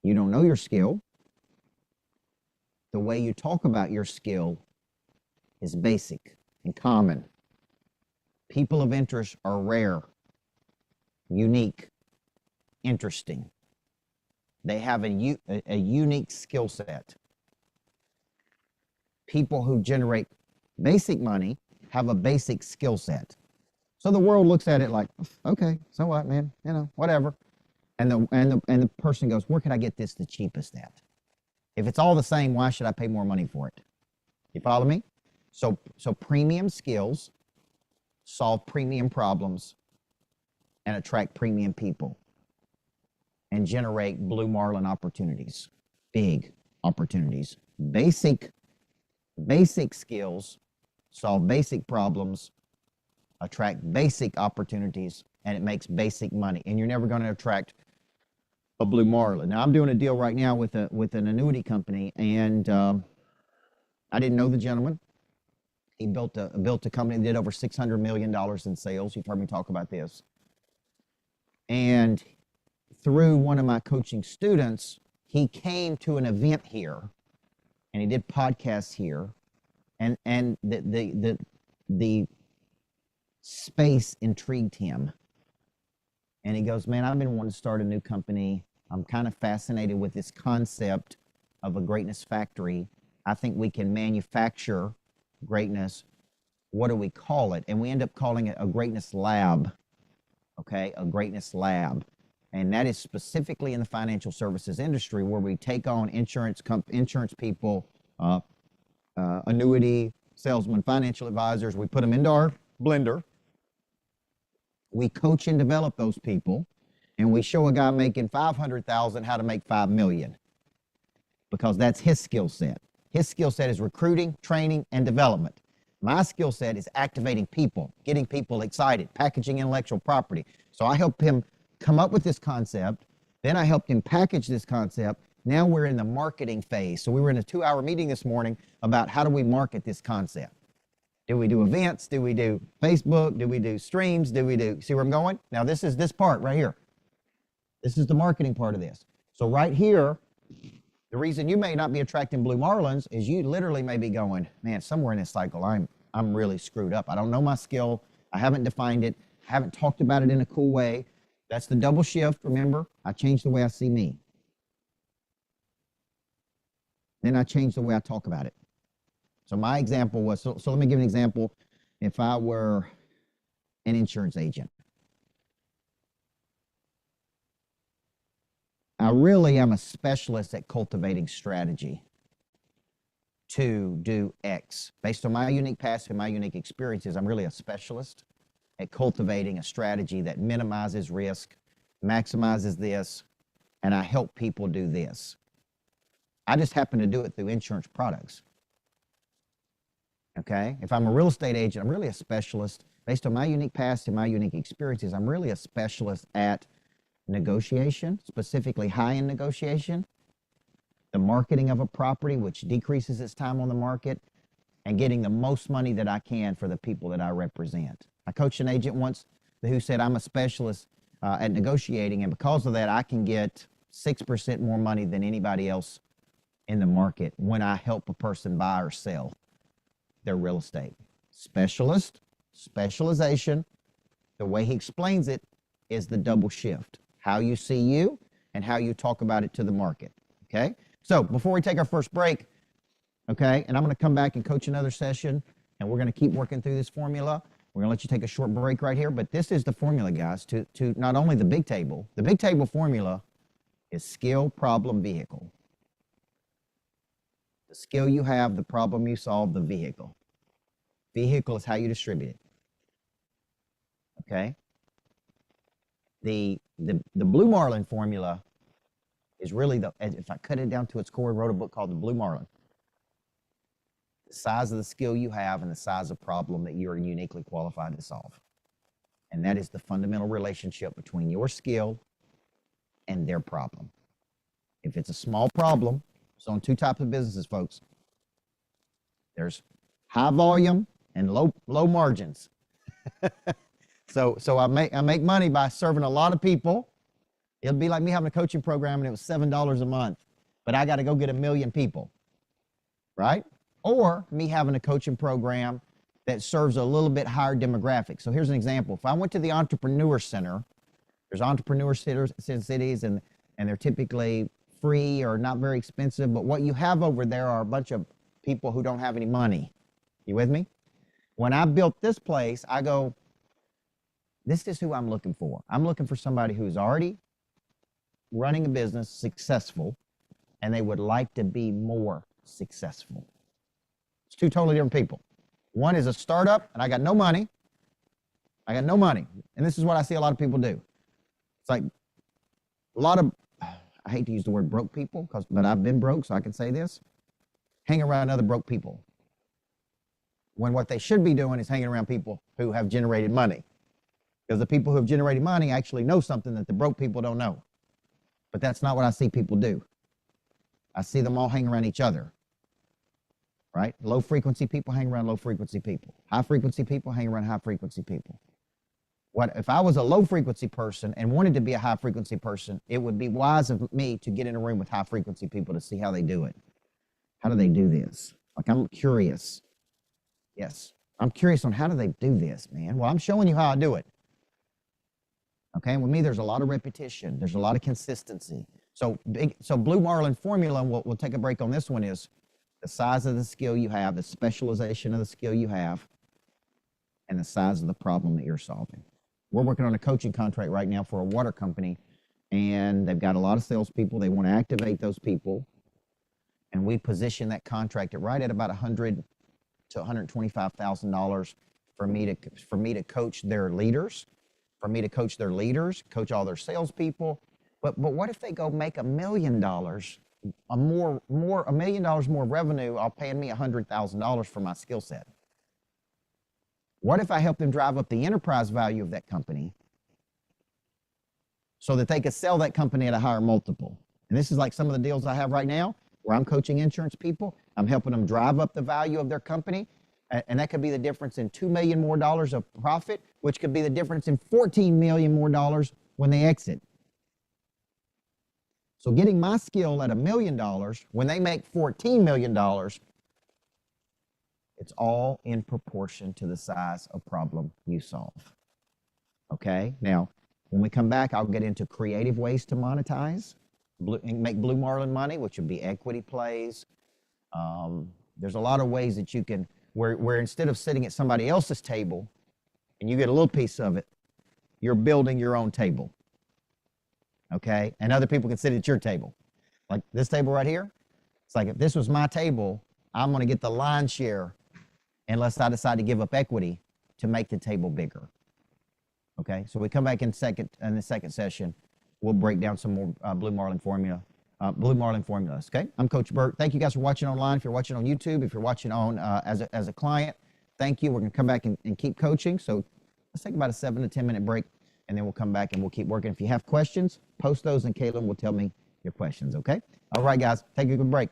Speaker 1: You don't know your skill. The way you talk about your skill is basic and common. People of interest are rare, unique, interesting. They have a unique skill set. People who generate basic money have a basic skill set. So the world looks at it like, okay, so what, man? You know, whatever. And the person goes, where can I get this the cheapest at? If it's all the same, why should I pay more money for it? You follow me? So premium skills solve premium problems and attract premium people and generate blue Marlin opportunities, big opportunities. Basic skills solve basic problems, attract basic opportunities, and it makes basic money. And you're never going to attract a blue Marlin. Now, I'm doing a deal right now with an annuity company, and I didn't know the gentleman. He built a company that did over $600 million in sales. You've heard me talk about this. And through one of my coaching students, he came to an event here, and he did podcasts here, and the space intrigued him. And he goes, man, I've been wanting to start a new company. I'm kind of fascinated with this concept of a greatness factory. I think we can manufacture greatness. What do we call it? And we end up calling it a greatness lab. Okay, a greatness lab. And that is specifically in the financial services industry, where we take on insurance people, annuity salesmen, financial advisors. We put them into our blender. We coach and develop those people, and we show a guy making $500,000 how to make $5 million, because that's his skill set. His skill set is recruiting, training, and development. My skill set is activating people, getting people excited, packaging intellectual property. So I helped him come up with this concept. Then I helped him package this concept. Now we're in the marketing phase. So we were in a 2-hour meeting this morning about how do we market this concept. Do we do events? Do we do Facebook? Do we do streams? See where I'm going? Now this is this part right here. This is the marketing part of this. So right here, the reason you may not be attracting blue Marlins is you literally may be going, man, somewhere in this cycle, I'm really screwed up. I don't know my skill. I haven't defined it. I haven't talked about it in a cool way. That's the double shift. Remember, I changed the way I see me. Then I changed the way I talk about it. So my example was, so let me give an example. If I were an insurance agent, I really am a specialist at cultivating strategy. to do X. Based on my unique past and my unique experiences, I'm really a specialist at cultivating a strategy that minimizes risk, maximizes this, and I help people do this. I just happen to do it through insurance products. Okay? If I'm a real estate agent, I'm really a specialist. Based on my unique past and my unique experiences, I'm really a specialist at negotiation, specifically high-end negotiation, the marketing of a property, which decreases its time on the market, and getting the most money that I can for the people that I represent. I coached an agent once who said, I'm a specialist at negotiating, and because of that, I can get 6% more money than anybody else in the market when I help a person buy or sell their real estate. Specialist, specialization, the way he explains it is the double shift. How you see you and how you talk about it to the market, okay? So before we take our first break, okay, and I'm going to come back and coach another session, and we're going to keep working through this formula. We're going to let you take a short break right here, but this is the formula, guys, to not only the big table. The big table formula is skill, problem, vehicle. The skill you have, the problem you solve, the vehicle. Vehicle is how you distribute it, okay? The Blue Marlin formula is really if I cut it down to its core, I wrote a book called The Blue Marlin. The size of the skill you have and the size of problem that you are uniquely qualified to solve. And that is the fundamental relationship between your skill and their problem. If it's a small problem, it's on two types of businesses, folks. There's high volume and low margins. So I make money by serving a lot of people. It'll be like me having a coaching program and it was $7 a month, but I got to go get 1 million people, right? Or me having a coaching program that serves a little bit higher demographic. So here's an example. If I went to the Entrepreneur Center, there's entrepreneur cities and they're typically free or not very expensive, but what you have over there are a bunch of people who don't have any money. You with me? When I built this place, I go, this is who I'm looking for. I'm looking for somebody who's already running a business, successful, and they would like to be more successful. It's two totally different people. One is a startup, and I got no money. And this is what I see a lot of people do. It's like a lot of, I hate to use the word broke people, but I've been broke, so I can say this. Hang around other broke people. When what they should be doing is hanging around people who have generated money. Because the people who have generated money actually know something that the broke people don't know. But that's not what I see people do. I see them all hang around each other, right? Low frequency people hang around low frequency people. High frequency people hang around high frequency people. What if I was a low frequency person and wanted to be a high frequency person, it would be wise of me to get in a room with high frequency people to see how they do it. How do they do this? Like, I'm curious. Yes, I'm curious on how do they do this, man? Well, I'm showing you how I do it. Okay, with me, there's a lot of repetition. There's a lot of consistency. So Blue Marlin formula, and we'll take a break on this one, is the size of the skill you have, the specialization of the skill you have, and the size of the problem that you're solving. We're working on a coaching contract right now for a water company, and they've got a lot of salespeople. They want to activate those people, and we position that contract at right at about $100,000 to $125,000 for me to coach their leaders. Coach all their salespeople. But what if they go make $1 million, $1 million more revenue, all paying me $100,000 for my skill set? What if I help them drive up the enterprise value of that company so that they could sell that company at a higher multiple? And this is like some of the deals I have right now where I'm coaching insurance people. I'm helping them drive up the value of their company. And that could be the difference in $2 million more of profit, which could be the difference in $14 million more when they exit. So getting my skill at $1 million when they make $14 million, it's all in proportion to the size of problem you solve. Okay? Now, when we come back, I'll get into creative ways to monetize, make Blue Marlin money, which would be equity plays. There's a lot of ways that you can, where instead of sitting at somebody else's table and you get a little piece of it, you're building your own table. Okay? And other people can sit at your table. Like this table right here, it's like if this was my table I'm going to get the lion's share unless I decide to give up equity to make the table bigger. Okay, so we come back in the second session. We'll break down some more Blue Marlin formulas. Okay, I'm Coach Burt. Thank you guys for watching online. If you're watching on YouTube, if you're watching on as a client, thank you. We're going to come back and keep coaching. So let's take about a 7 to 10 minute break, and then we'll come back and we'll keep working. If you have questions, post those, and Caitlin will tell me your questions. Okay. All right, guys. Take a good break.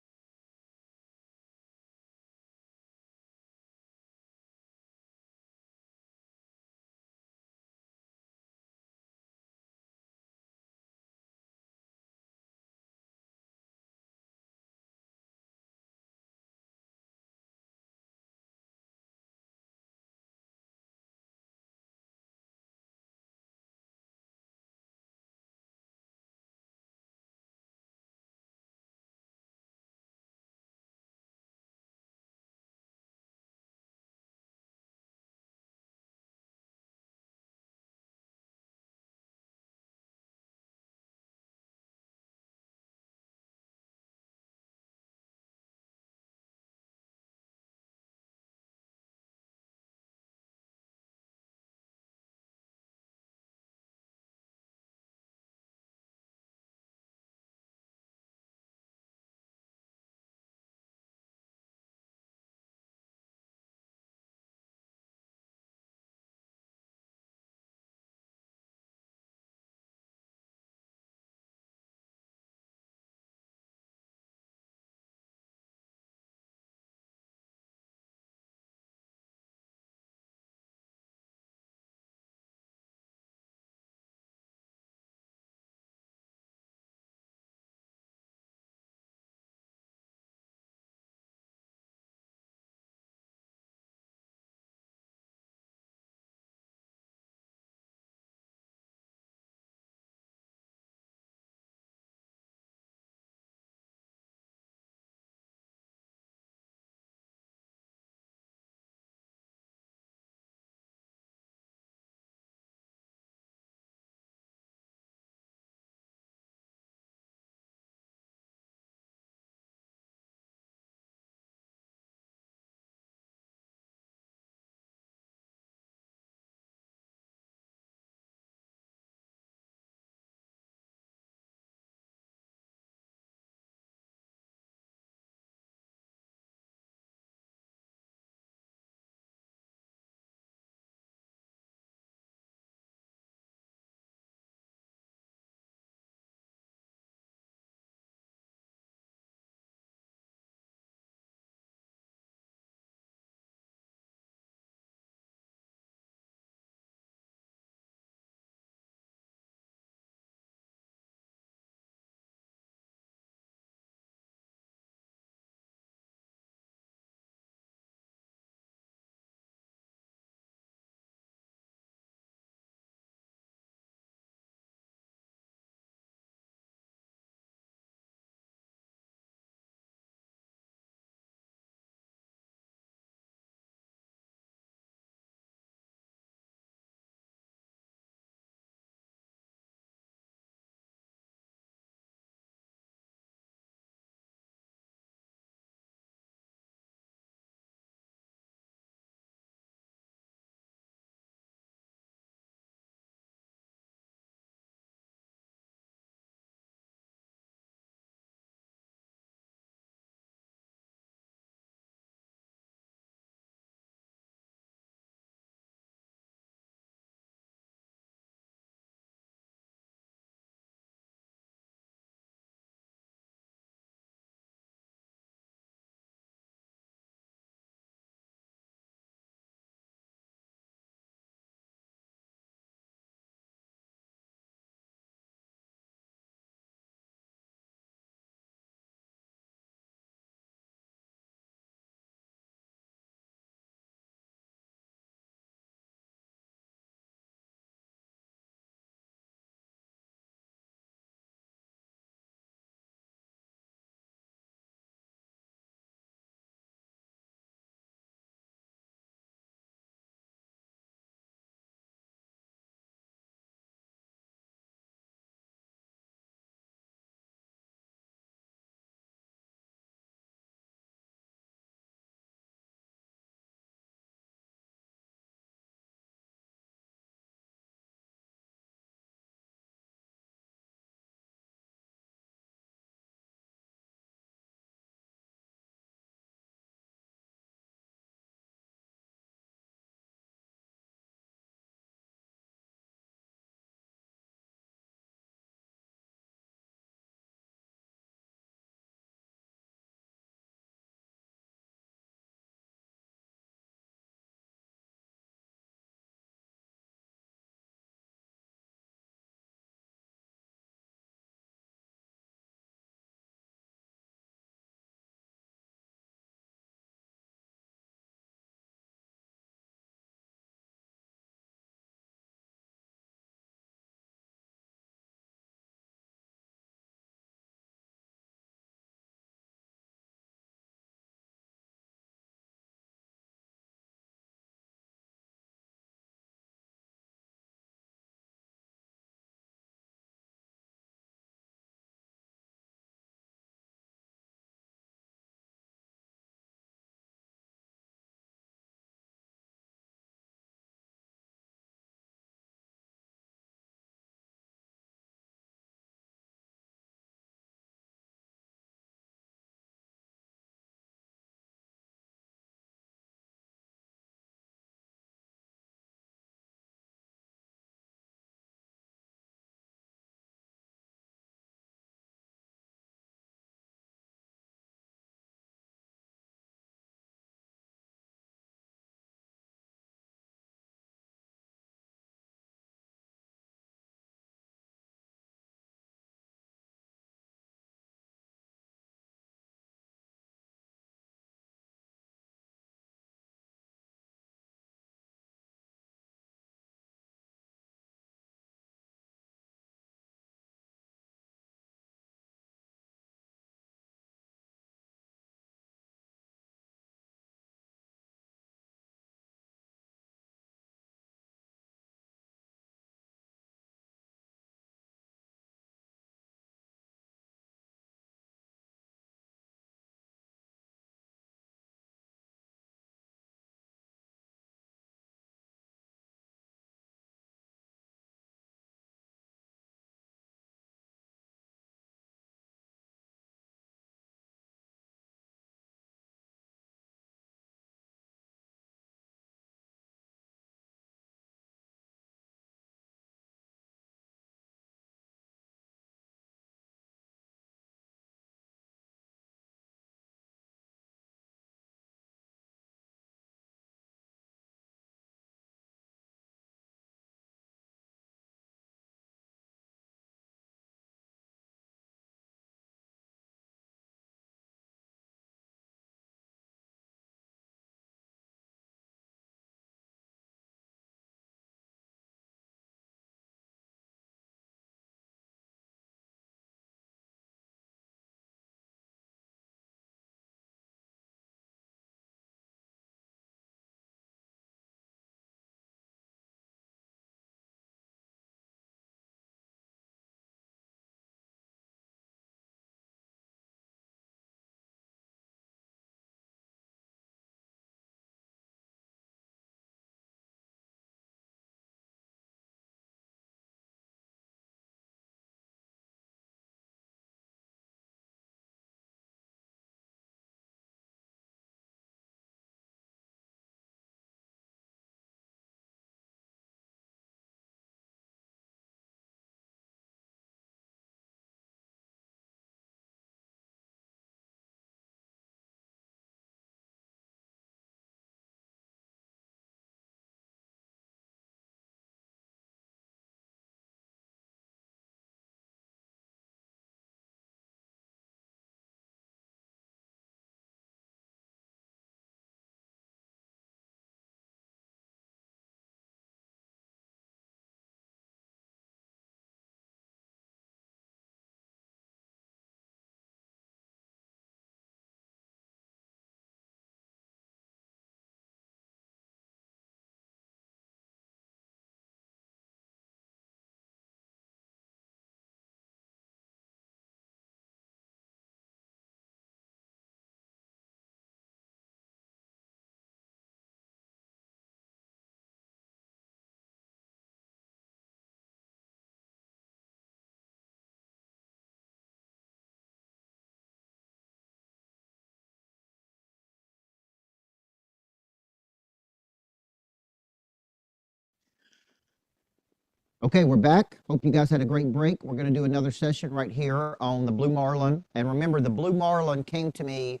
Speaker 1: Okay, we're back. Hope you guys had a great break. We're going to do another session right here on the Blue Marlin. And remember, the Blue Marlin came to me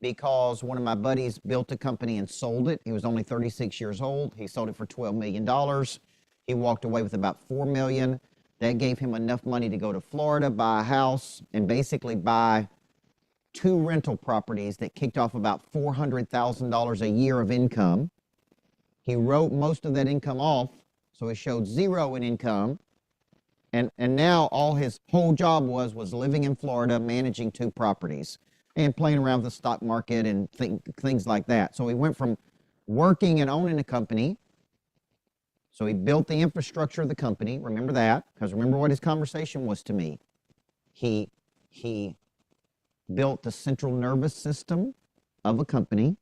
Speaker 1: because one of my buddies built a company and sold it. He was only 36 years old. He sold it for $12 million. He walked away with about $4 million. That gave him enough money to go to Florida, buy a house, and basically buy 2 rental properties that kicked off about $400,000 a year of income. He wrote most of that income off, so he showed zero in income. And now all his whole job was living in Florida, managing 2 properties and playing around with the stock market and things like that. So he went from working and owning a company. So he built the infrastructure of the company. Remember that, because remember what his conversation was to me. He built the central nervous system of a company.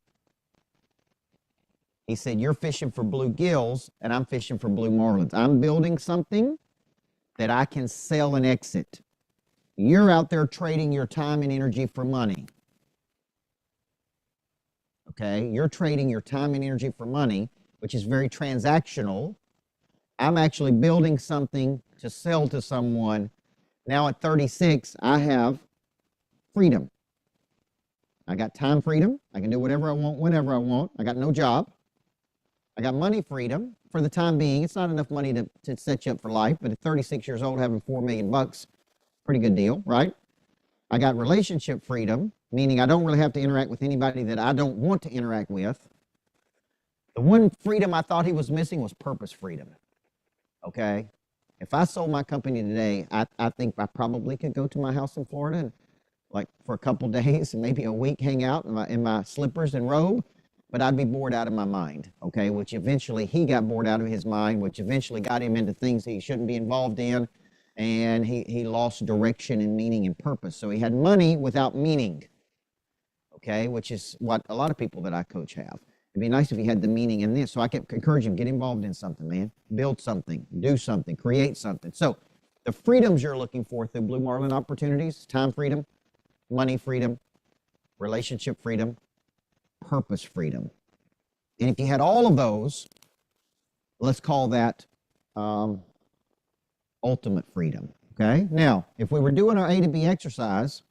Speaker 1: He said, you're fishing for bluegills, and I'm fishing for blue marlins. I'm building something that I can sell and exit. You're out there trading your time and energy for money. Okay? You're trading your time and energy for money, which is very transactional. I'm actually building something to sell to someone. Now at 36, I have freedom. I got time freedom. I can do whatever I want, whenever I want. I got no job. I got money freedom for the time being. It's not enough money to set you up for life, but at 36 years old, having $4 million bucks, pretty good deal, right? I got relationship freedom, meaning I don't really have to interact with anybody that I don't want to interact with. The one freedom I thought he was missing was purpose freedom, okay? If I sold my company today, I think I probably could go to my house in Florida and like for a couple days and maybe a week hang out in my slippers and robe, but I'd be bored out of my mind, okay? Which eventually he got bored out of his mind, which eventually got him into things he shouldn't be involved in, and he lost direction and meaning and purpose. So he had money without meaning, okay? Which is what a lot of people that I coach have. It'd be nice if you had the meaning in this. So I kept encouraging him, get involved in something, man. Build something, do something, create something. So the freedoms you're looking for through Blue Marlin opportunities, time freedom, money freedom, relationship freedom, purpose freedom. And if you had all of those, let's call that ultimate freedom, okay? Now, if we were doing our A to B exercise,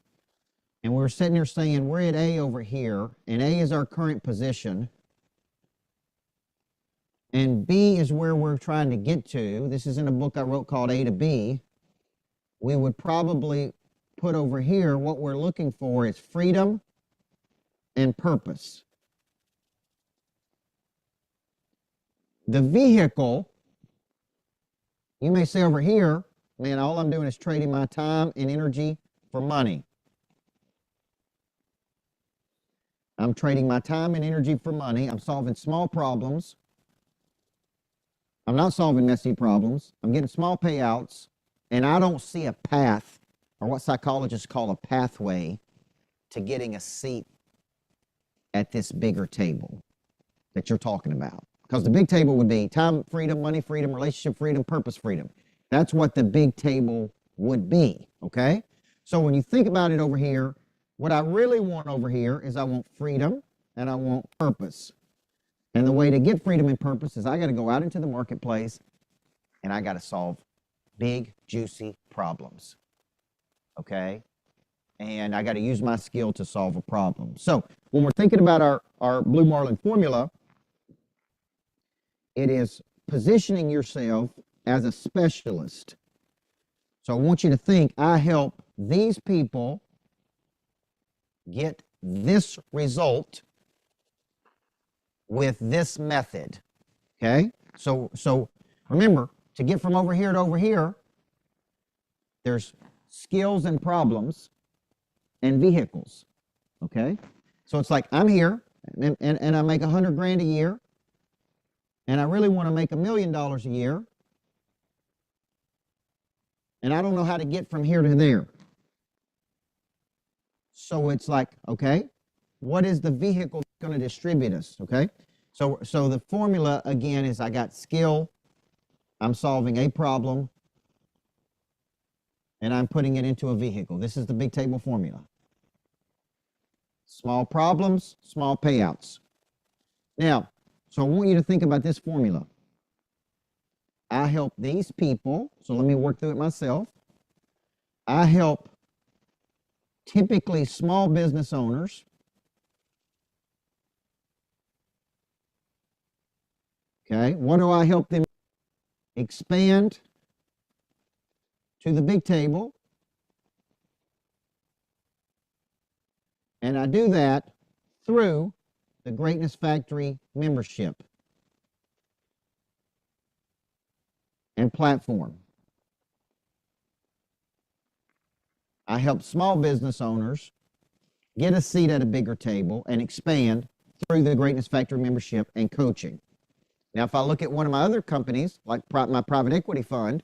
Speaker 1: and we were sitting here saying we're at A over here, and A is our current position, and B is where we're trying to get to. This is in a book I wrote called A to B. We would probably put over here what we're looking for is freedom and purpose. The vehicle, you may say over here, man, all I'm doing is trading my time and energy for money. I'm trading my time and energy for money. I'm solving small problems. I'm not solving messy problems. I'm getting small payouts, and I don't see a path, or what psychologists call a pathway, to getting a seat at this bigger table that you're talking about. Because the big table would be time freedom, money freedom, relationship freedom, purpose freedom. That's what the big table would be, okay? So when you think about it over here, what I really want over here is I want freedom and I want purpose. And the way to get freedom and purpose is I got to go out into the marketplace and I got to solve big, juicy problems, okay? And I got to use my skill to solve a problem. So when we're thinking about our Blue Marlin formula, it is positioning yourself as a specialist. So I want you to think, I help these people get this result with this method, okay? So remember, to get from over here to over here, there's skills and problems and vehicles, okay? So it's like, I'm here, and I make 100 grand a year, and I really want to make $1 million a year, and I don't know how to get from here to there. So it's like, okay, what is the vehicle that's going to distribute us, okay? So the formula, again, is I got skill, I'm solving a problem, and I'm putting it into a vehicle. This is the big table formula. Small problems, small payouts. Now, so I want you to think about this formula. I help these people. So let me work through it myself. I help typically small business owners. Okay, what do I help them expand to the big table? And I do that through the Greatness Factory membership and platform. I help small business owners get a seat at a bigger table and expand through the Greatness Factory membership and coaching. Now, if I look at one of my other companies, like my private equity fund,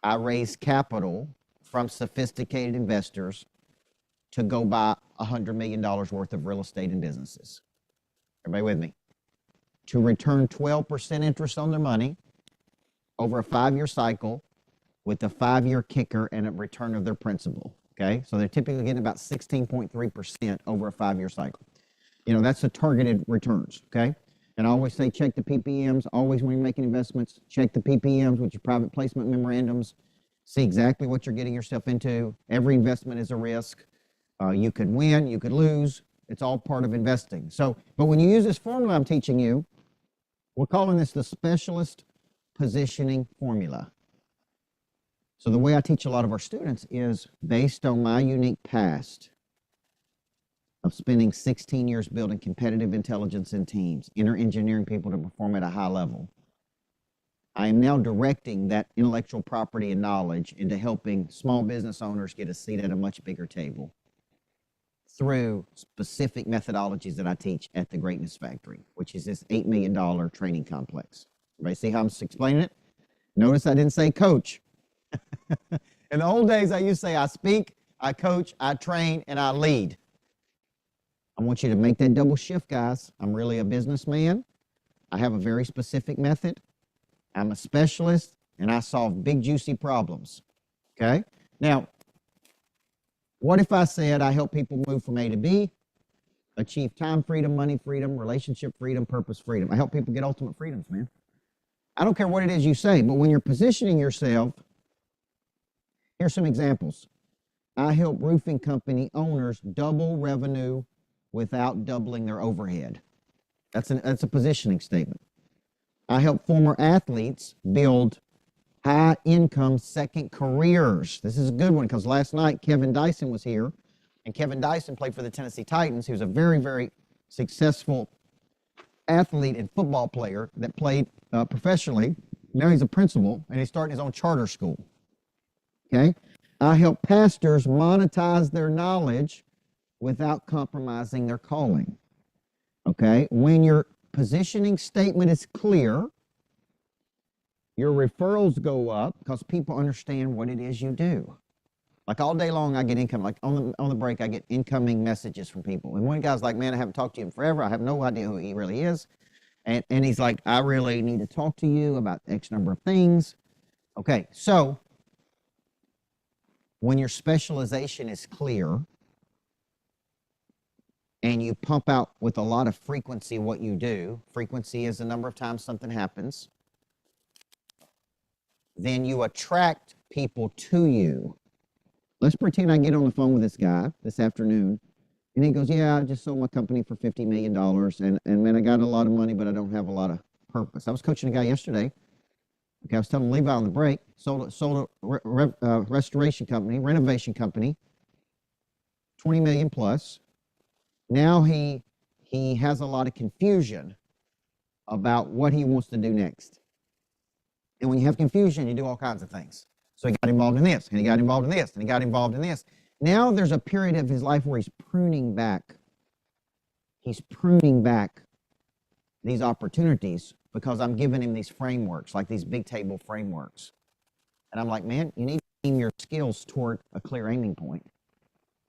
Speaker 1: I raise capital from sophisticated investors to go buy $100 million worth of real estate and businesses. Everybody with me? To return 12% interest on their money over a 5-year cycle with a 5-year kicker and a return of their principal. Okay, so they're typically getting about 16.3% over a 5-year cycle. You know, that's the targeted returns. Okay, and I always say check the PPMs. Always when you're making investments, check the PPMs with your private placement memorandums. See exactly what you're getting yourself into. Every investment is a risk. You could win, you could lose. It's all part of investing. So, but when you use this formula I'm teaching you, we're calling this the specialist positioning formula. So the way I teach a lot of our students is based on my unique past of spending 16 years building competitive intelligence in teams, engineering people to perform at a high level. I am now directing that intellectual property and knowledge into helping small business owners get a seat at a much bigger table through specific methodologies that I teach at the Greatness Factory, which is this $8 million training complex. Everybody see how I'm explaining it? Notice I didn't say coach. In the old days, I used to say I speak, I coach, I train, and I lead. I want you to make that double shift, guys. I'm really a businessman. I have a very specific method. I'm a specialist, and I solve big, juicy problems. Okay? Now, what if I said I help people move from A to B, achieve time freedom, money freedom, relationship freedom, purpose freedom? I help people get ultimate freedoms, man. I don't care what it is you say, but when you're positioning yourself, here's some examples. I help roofing company owners double revenue without doubling their overhead. That's a positioning statement. I help former athletes build high-income second careers. This is a good one because last night Kevin Dyson was here, and Kevin Dyson played for the Tennessee Titans. He was a very, very successful athlete and football player that played professionally. Now he's a principal, and he's starting his own charter school. Okay? I help pastors monetize their knowledge without compromising their calling. Okay? When your positioning statement is clear, your referrals go up because people understand what it is you do. Like all day long, I get income. Like on the break, I get incoming messages from people. And one guy's like, man, I haven't talked to him forever. I have no idea who he really is. And he's like, I really need to talk to you about X number of things. Okay, so when your specialization is clear and you pump out with a lot of frequency what you do, frequency is the number of times something happens, then you attract people to you. Let's pretend I get on the phone with this guy this afternoon, and he goes, yeah, I just sold my company for $50 million, and man, I got a lot of money, but I don't have a lot of purpose. I was coaching a guy yesterday. Okay, I was telling Levi on the break, sold a restoration company, renovation company, 20 million plus. Now he has a lot of confusion about what he wants to do next. And when you have confusion, you do all kinds of things. So he got involved in this, and he got involved in this, and he got involved in this. Now there's a period of his life where he's pruning back. He's pruning back these opportunities because I'm giving him these frameworks, like these big table frameworks. And I'm like, man, you need to aim your skills toward a clear aiming point,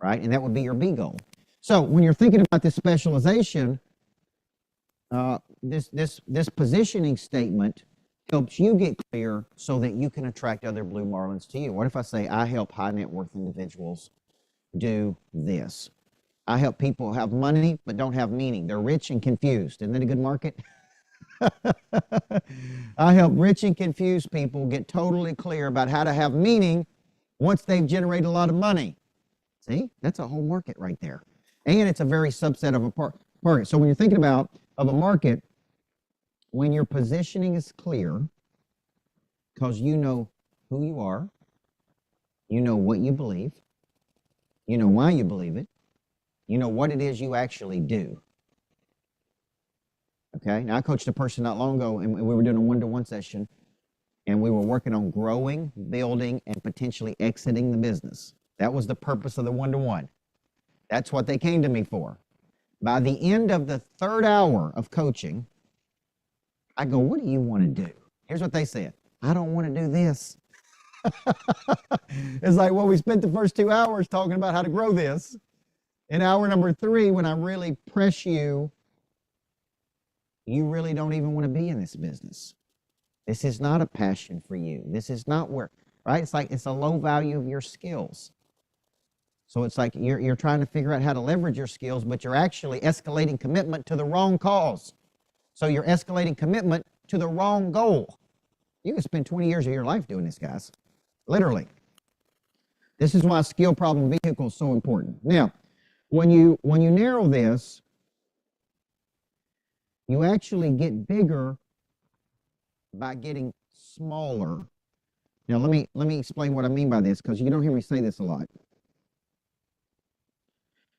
Speaker 1: right? And that would be your B goal. So when you're thinking about this specialization, this positioning statement helps you get clear so that you can attract other blue Marlins to you. What if I say, I help high net worth individuals do this? I help people have money but don't have meaning. They're rich and confused. Isn't that a good market? I help rich and confused people get totally clear about how to have meaning once they've generated a lot of money. See, that's a whole market right there. And it's a very subset of a market. So when you're thinking about of a market, when your positioning is clear, because you know who you are, you know what you believe, you know why you believe it, you know what it is you actually do. Okay, now I coached a person not long ago, and we were doing a one-to-one session, and we were working on growing, building, and potentially exiting the business. That was the purpose of the one-to-one. That's what they came to me for. By the end of the third hour of coaching, I go, what do you want to do? Here's what they said. I don't want to do this. It's like, well, we spent the first 2 hours talking about how to grow this. In hour number 3, when I really press you, you really don't even want to be in this business. This is not a passion for you. This is not where, right? It's like it's a low value of your skills. So it's like you're trying to figure out how to leverage your skills, but you're actually escalating commitment to the wrong cause. So you're escalating commitment to the wrong goal. You can spend 20 years of your life doing this, guys. Literally. This is why skill problem vehicle is so important. Now, when you narrow this, you actually get bigger by getting smaller. Now, let me explain what I mean by this, because you don't hear me say this a lot.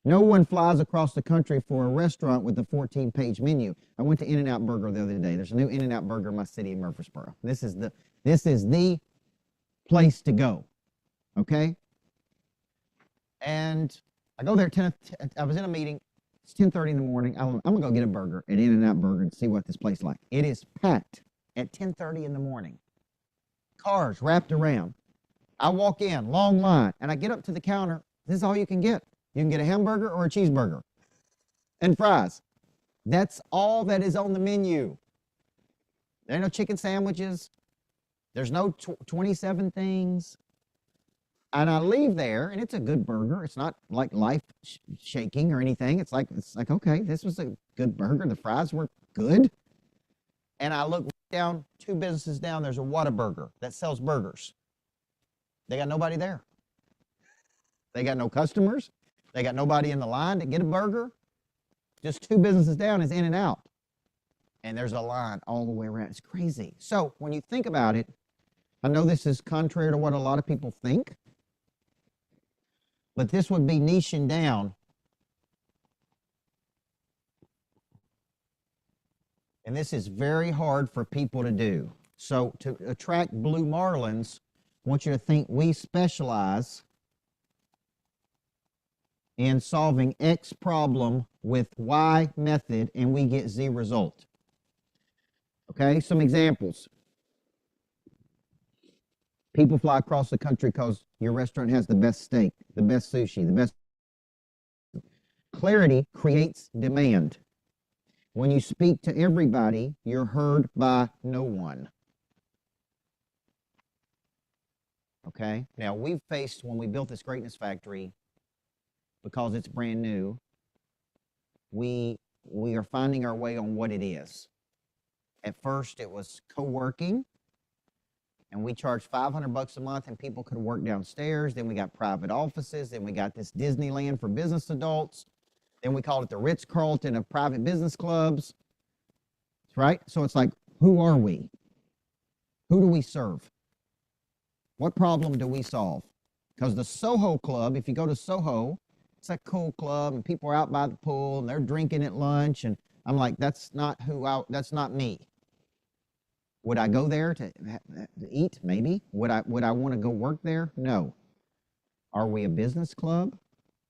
Speaker 1: No one flies across the country for a restaurant with a 14-page menu. I went to In-N-Out Burger the other day. There's a new In-N-Out Burger in my city in Murfreesboro. This is the place to go. Okay? And I go there I was in a meeting. It's 10:30 in the morning. I'm going to go get a burger at In-N-Out Burger and see what this place is like. It is packed at 10:30 in the morning. Cars wrapped around. I walk in, long line, and I get up to the counter. This is all you can get. You can get a hamburger or a cheeseburger and fries. That's all that is on the menu. There ain't no chicken sandwiches. There's no 27 things. And I leave there, and it's a good burger. It's not like life-shaking or anything. It's like, okay, this was a good burger. The fries were good. And I look down, 2 businesses down, there's a Whataburger that sells burgers. They got nobody there. They got no customers. They got nobody in the line to get a burger. Just 2 businesses down is In-N-Out. And there's a line all the way around. It's crazy. So when you think about it, I know this is contrary to what a lot of people think, but this would be niching down. And this is very hard for people to do. So to attract blue Marlins, I want you to think we specialize in solving X problem with Y method, and we get Z result. Okay, some examples. People fly across the country because your restaurant has the best steak, the best sushi, the best. Clarity creates demand. When you speak to everybody, you're heard by no one. Okay, now we've faced, when we built this Greatness Factory, because it's brand new, we are finding our way on what it is. At first, it was co-working, and we charged $500 a month, and people could work downstairs. Then we got private offices. Then we got this Disneyland for business adults. Then we called it the Ritz-Carlton of private business clubs. Right? So it's like, who are we? Who do we serve? What problem do we solve? Because the Soho Club, if you go to Soho, it's a cool club, and people are out by the pool, and they're drinking at lunch, and I'm like, that's not me. Would I go there to eat? Maybe. Would I want to go work there? No. Are we a business club?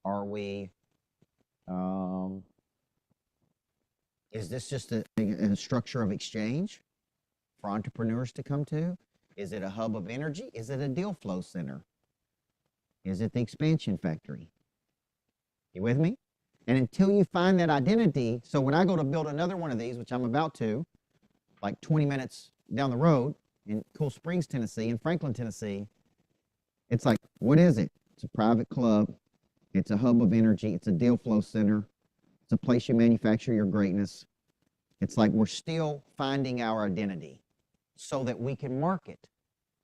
Speaker 1: Are we, is this just a structure of exchange for entrepreneurs to come to? Is it a hub of energy? Is it a deal flow center? Is it the expansion factory? You with me? And until you find that identity, so when I go to build another one of these, which I'm about to, like 20 minutes down the road in Cool Springs, Tennessee, in Franklin, Tennessee, it's like, what is it? It's a private club. It's a hub of energy. It's a deal flow center. It's a place you manufacture your greatness. It's like we're still finding our identity so that we can market.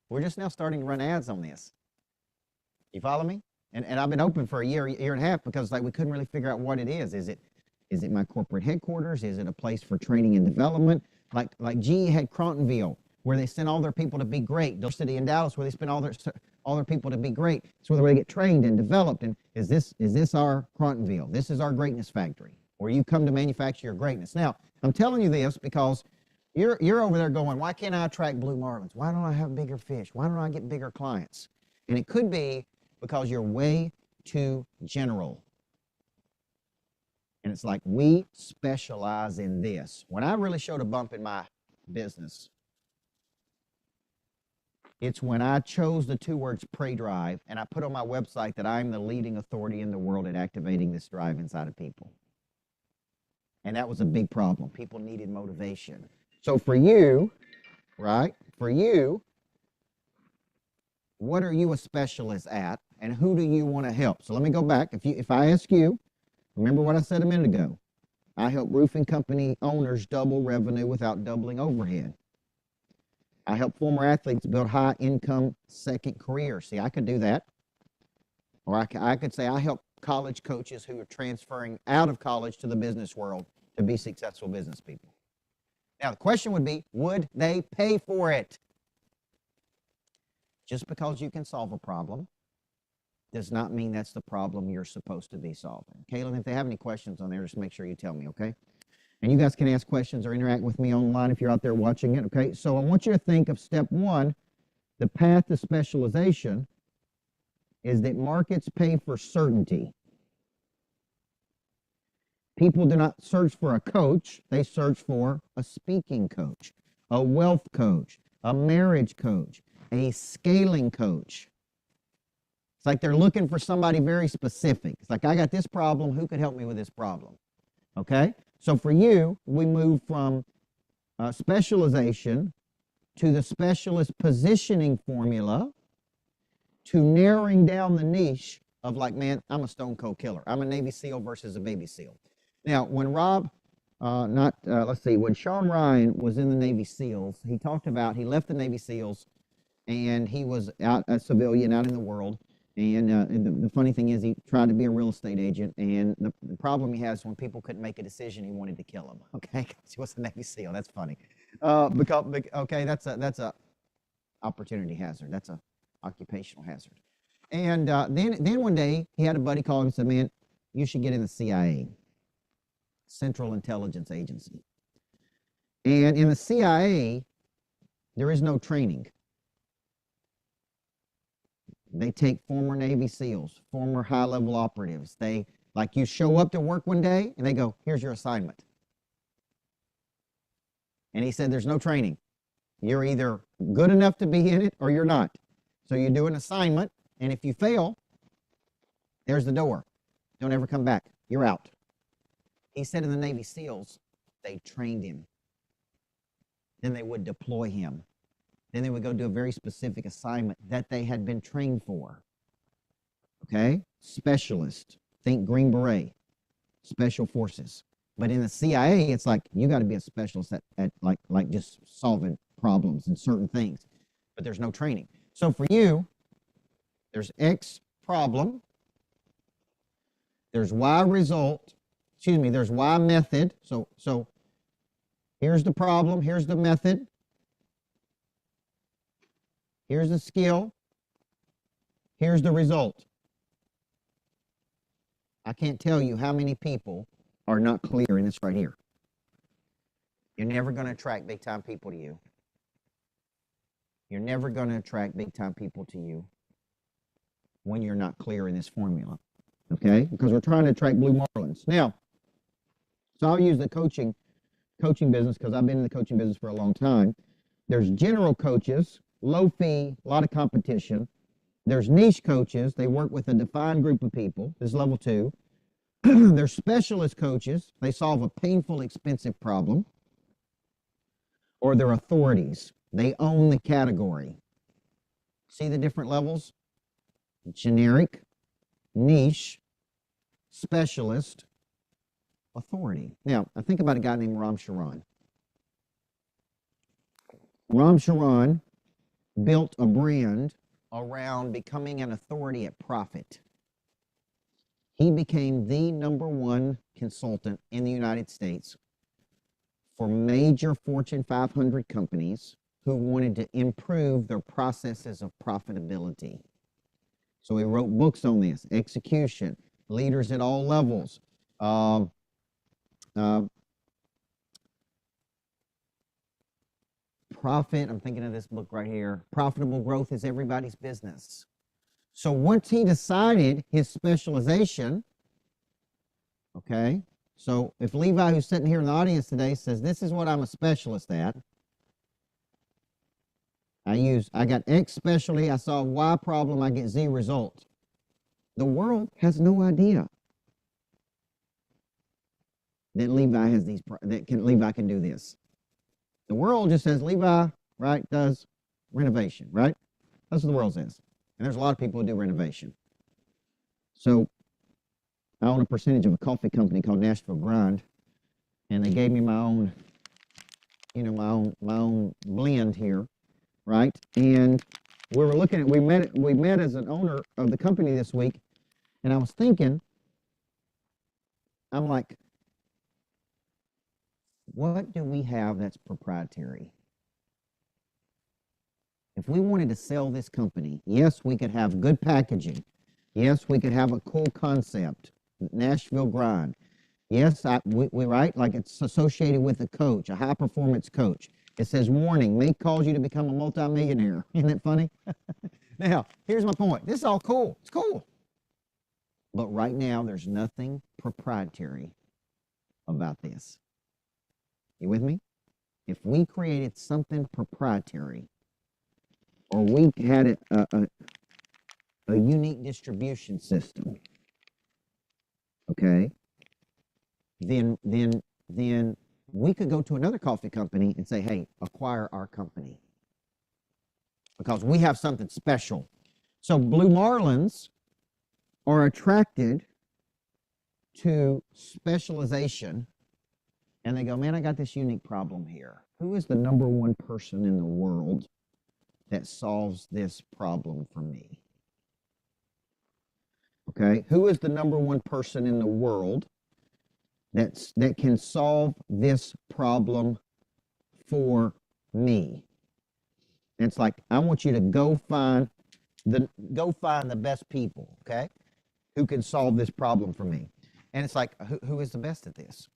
Speaker 1: We're just now starting to run ads on this. You follow me? And I've been open for a year and a half because like we couldn't really figure out what it is. Is it my corporate headquarters? Is it a place for training and development? Like GE had Crotonville, where they sent all their people to be great. Dulce City in Dallas, where they sent all their people to be great. So where they get trained and developed. And is this our Crotonville? This is our greatness factory, where you come to manufacture your greatness. Now, I'm telling you this because you're over there going, why can't I attract blue marlins? Why don't I have bigger fish? Why don't I get bigger clients? And it could be because you're way too general. And it's like, we specialize in this. When I really showed a bump in my business, it's when I chose the two words pray drive, and I put on my website that I'm the leading authority in the world at activating this drive inside of people. And that was a big problem. People needed motivation. So for you, right, for you, what are you a specialist at, and who do you want to help? So let me go back. If I ask you, remember what I said a minute ago. I help roofing company owners double revenue without doubling overhead. I help former athletes build high-income second careers. See, I could do that. Or I could say I help college coaches who are transferring out of college to the business world to be successful business people. Now, the question would be, would they pay for it? Just because you can solve a problem does not mean that's the problem you're supposed to be solving. Kaylin, if they have any questions on there, just make sure you tell me, okay? And you guys can ask questions or interact with me online if you're out there watching it, okay? So I want you to think of step one. The path to specialization is that markets pay for certainty. People do not search for a coach. They search for a speaking coach, a wealth coach, a marriage coach, a scaling coach. It's like they're looking for somebody very specific. It's like, I got this problem. Who could help me with this problem? Okay? So for you, we move from specialization to the specialist positioning formula to narrowing down the niche of like, man, I'm a stone cold killer. I'm a Navy SEAL versus a baby SEAL. Now, when when Sean Ryan was in the Navy SEALs, he talked about, he left the Navy SEALs and he was out a civilian out in the world. And the funny thing is, he tried to be a real estate agent, and the problem he has when people couldn't make a decision, he wanted to kill him. Okay, because he was a Navy SEAL. That's funny. That's a opportunity hazard. That's a occupational hazard. And then one day he had a buddy call him and said, "Man, you should get in the CIA, Central Intelligence Agency." And in the CIA, there is no training. They take former Navy SEALs, former high-level operatives. They, like, you show up to work one day, and they go, here's your assignment. And he said, there's no training. You're either good enough to be in it, or you're not. So you do an assignment, and if you fail, there's the door. Don't ever come back. You're out. He said in the Navy SEALs, they trained him. Then they would deploy him. Then they would go do a very specific assignment that they had been trained for. Okay? Specialist. Think Green Beret. Special Forces. But in the CIA, it's like, you got to be a specialist at like just solving problems and certain things. But there's no training. So for you, there's X problem. There's Y result. There's Y method. So here's the problem. Here's the method. Here's the skill. Here's the result. I can't tell you how many people are not clear in this right here. You're never going to attract big-time people to you. You're never going to attract big-time people to you when you're not clear in this formula, okay? Because we're trying to attract blue marlins. Now, so I'll use the coaching business because I've been in the coaching business for a long time. There's general coaches, low fee, a lot of competition. There's niche coaches. They work with a defined group of people. This is level 2. There's specialist coaches. They solve a painful, expensive problem. Or they're authorities. They own the category. See the different levels? Generic, niche, specialist, authority. Now, I think about a guy named Ram Charan. Ram Charan built a brand around becoming an authority at profit. He became the #1 consultant in the United States for major Fortune 500 companies who wanted to improve their processes of profitability. So he wrote books on this, execution, leaders at all levels. Profit, I'm thinking of this book right here, Profitable Growth is Everybody's Business. So once he decided his specialization, okay, so if Levi, who's sitting here in the audience today, says, this is what I'm a specialist at, I got X specialty, I solve Y problem, I get Z result. The world has no idea that Levi has these, Levi can do this. The world just says Levi, right, does renovation, right? That's what the world says. And there's a lot of people who do renovation. So I own a percentage of a coffee company called Nashville Grind, and they gave me my own, my own blend here, right? And we met as an owner of the company this week, and I was thinking, I'm like, what do we have that's proprietary? If we wanted to sell this company, yes, we could have good packaging. Yes, we could have a cool concept, Nashville Grind. Yes, we right, like it's associated with a coach, a high-performance coach. It says, warning, may cause you to become a multimillionaire. Isn't that funny? Now, here's my point. This is all cool. It's cool. But right now, there's nothing proprietary about this. You with me? If we created something proprietary, or we had a unique distribution system, okay, then we could go to another coffee company and say, hey, acquire our company, because we have something special. So Blue Marlins are attracted to specialization, and they go, man, I got this unique problem here. Who is the #1 person in the world that solves this problem for me? Okay, who is the #1 person in the world that can solve this problem for me? And it's like, I want you to go find the best people, okay, who can solve this problem for me. And it's like, who is the best at this?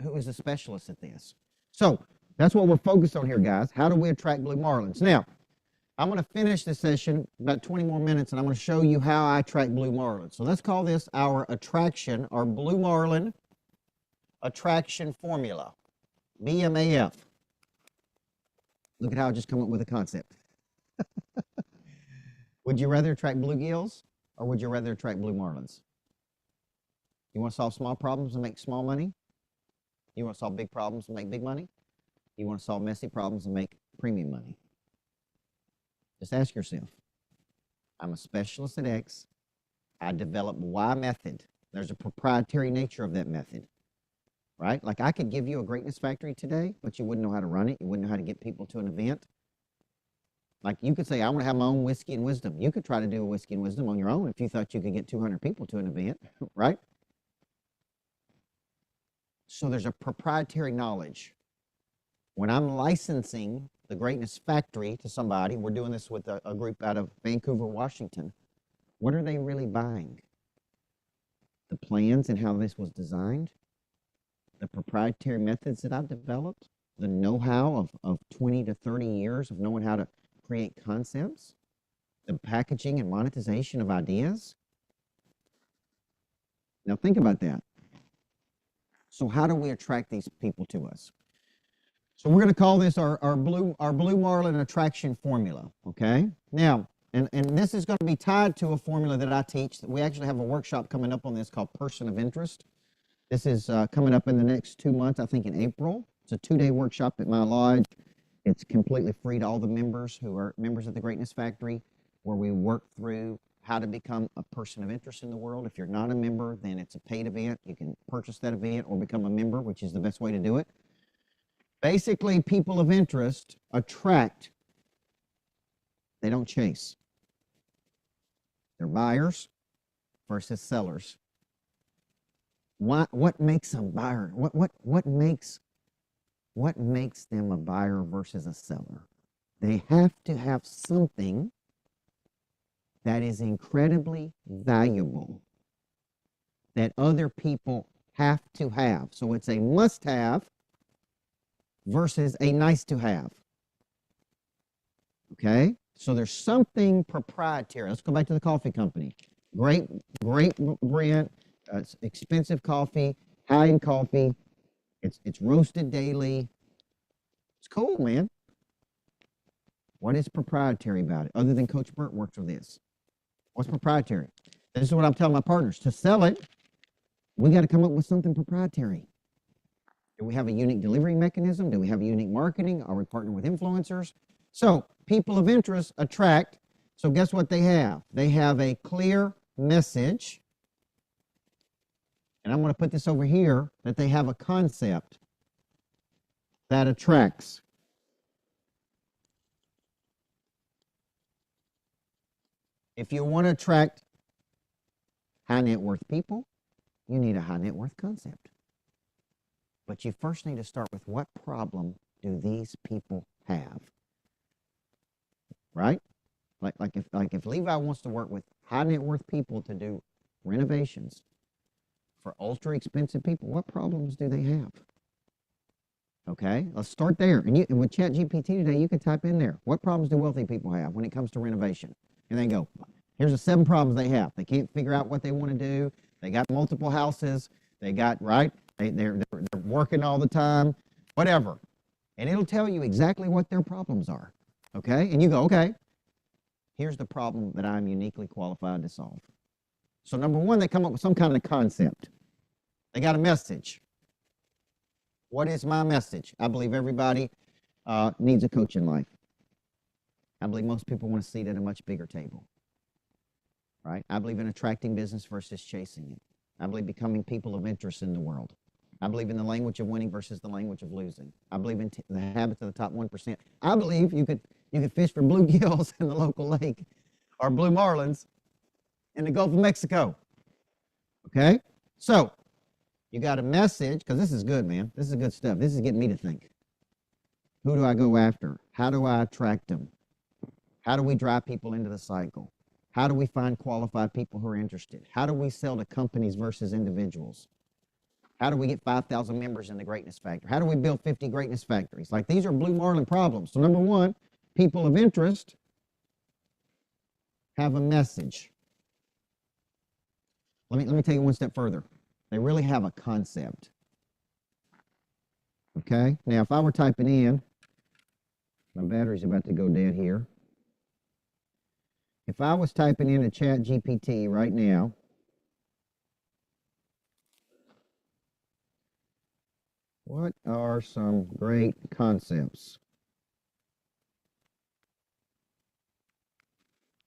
Speaker 1: Who is a specialist at this? So that's what we're focused on here, guys. How do we attract Blue Marlins? Now, I'm going to finish this session, about 20 more minutes, and I'm going to show you how I attract Blue Marlins. So let's call this our attraction, our Blue Marlin attraction formula, BMAF. Look at how I just come up with a concept. Would you rather attract bluegills, or would you rather attract Blue Marlins? You want to solve small problems and make small money? You want to solve big problems and make big money? You want to solve messy problems and make premium money? Just ask yourself. I'm a specialist at X. I developed Y method. There's a proprietary nature of that method, right? Like I could give you a greatness factory today, but you wouldn't know how to run it. You wouldn't know how to get people to an event. Like you could say, I want to have my own whiskey and wisdom. You could try to do a whiskey and wisdom on your own if you thought you could get 200 people to an event, right? So there's a proprietary knowledge. When I'm licensing the Greatness Factory to somebody, we're doing this with a group out of Vancouver, Washington, what are they really buying? The plans and how this was designed, the proprietary methods that I've developed, the know-how of 20 to 30 years of knowing how to create concepts, the packaging and monetization of ideas. Now think about that. So how do we attract these people to us? So we're going to call this our Blue Marlin attraction formula, okay? Now, and this is going to be tied to a formula that I teach. We actually have a workshop coming up on this called Person of Interest. This is coming up in the next 2 months, I think in April. It's a 2-day workshop at my lodge. It's completely free to all the members who are members of the Greatness Factory, where we work through how to become a person of interest in the world. If you're not a member, then it's a paid event. You can purchase that event or become a member, which is the best way to do it. Basically, people of interest attract. They don't chase. They're buyers versus sellers. What makes a buyer? What makes them a buyer versus a seller? They have to have something that is incredibly valuable that other people have to have. So it's a must-have versus a nice-to-have. Okay? So there's something proprietary. Let's go back to the coffee company. Great brand, expensive coffee, high-end coffee. It's roasted daily. It's cool, man. What is proprietary about it, other than Coach Burt works with this? What's proprietary? This is what I'm telling my partners. To sell it, we got to come up with something proprietary. Do we have a unique delivery mechanism? Do we have a unique marketing? Are we partnering with influencers? So people of interest attract. So guess what they have? They have a clear message. And I'm going to put this over here, that they have a concept that attracts. If you want to attract high net worth people, you need a high net worth concept. But you first need to start with, what problem do these people have? Right? Like if Levi wants to work with high net worth people to do renovations for ultra expensive people, what problems do they have? Okay, let's start there. And with ChatGPT today, you can type in there, what problems do wealthy people have when it comes to renovation? And they go, here's the 7 problems they have. They can't figure out what they want to do. They got multiple houses. They got, right? They're working all the time, whatever. And it'll tell you exactly what their problems are. Okay? And you go, okay, here's the problem that I'm uniquely qualified to solve. So number one, they come up with some kind of concept. They got a message. What is my message? I believe everybody needs a coach in life. I believe most people want to see it at a much bigger table, right? I believe in attracting business versus chasing it. I believe becoming people of interest in the world. I believe in the language of winning versus the language of losing. I believe in the habits of the top 1%. I believe you could fish for bluegills in the local lake or blue marlins in the Gulf of Mexico. Okay? So, you got a message, because this is good, man. This is good stuff. This is getting me to think. Who do I go after? How do I attract them? How do we drive people into the cycle? How do we find qualified people who are interested? How do we sell to companies versus individuals? How do we get 5,000 members in the Greatness Factory? How do we build 50 Greatness Factories? Like, these are blue marlin problems. So number one, people of interest have a message. Let me take it one step further. They really have a concept. Okay? Now, if I were typing in, my battery's about to go dead here. If I was typing in a ChatGPT right now, what are some great concepts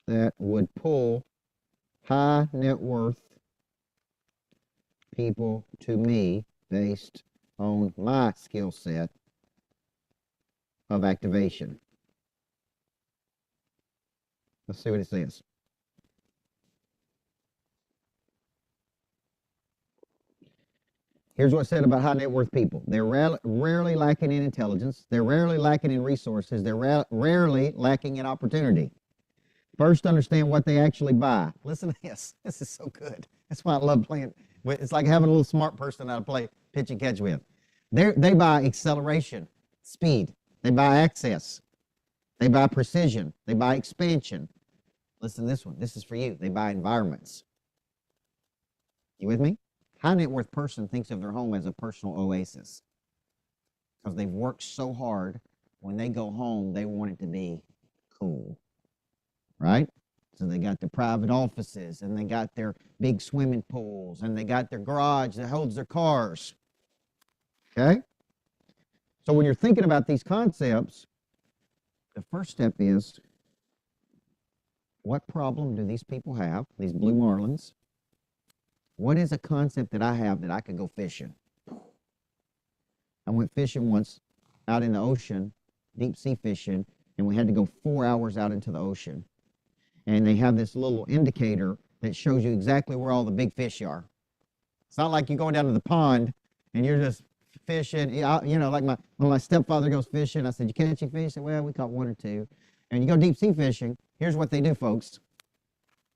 Speaker 1: that would pull high net worth people to me based on my skill set of activation? Let's see what it says. Here's what it said about high net worth people. They're rarely lacking in intelligence. They're rarely lacking in resources. They're rarely lacking in opportunity. First, understand what they actually buy. Listen to this. This is so good. That's why I love playing. It's like having a little smart person that I play pitch and catch with. They buy acceleration, speed. They buy access. They buy precision. They buy expansion. Listen to this one. This is for you. They buy environments. You with me? High net worth person thinks of their home as a personal oasis because they've worked so hard. When they go home, they want it to be cool, right? So they got their private offices, and they got their big swimming pools, and they got their garage that holds their cars. Okay? So when you're thinking about these concepts, the first step is, What problem do these people have, these blue marlins? What is a concept that I have that I could go fishing? I went fishing once out in the ocean, deep sea fishing, and we had to go 4 hours out into the ocean. And they have this little indicator that shows you exactly where all the big fish are. It's not like you go down to the pond and you're just fishing. You know, like when my stepfather goes fishing, I said, "You catch any fish?" He said, "Well, we caught one or two." And you go deep sea fishing, here's what they do, folks.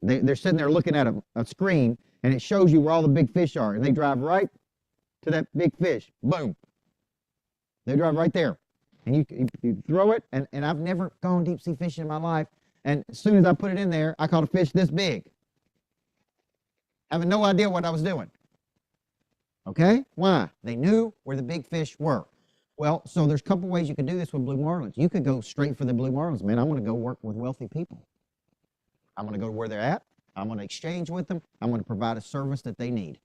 Speaker 1: They're sitting there looking at a screen, and it shows you where all the big fish are. And they drive right to that big fish. Boom. They drive right there. And you throw it, and I've never gone deep sea fishing in my life. And as soon as I put it in there, I caught a fish this big, having no idea what I was doing. Okay? Why? They knew where the big fish were. Well, so there's a couple ways you could do this with blue marlins. You could go straight for the blue marlins. Man, I want to go work with wealthy people. I'm going to go to where they're at. I'm going to exchange with them. I'm going to provide a service that they need.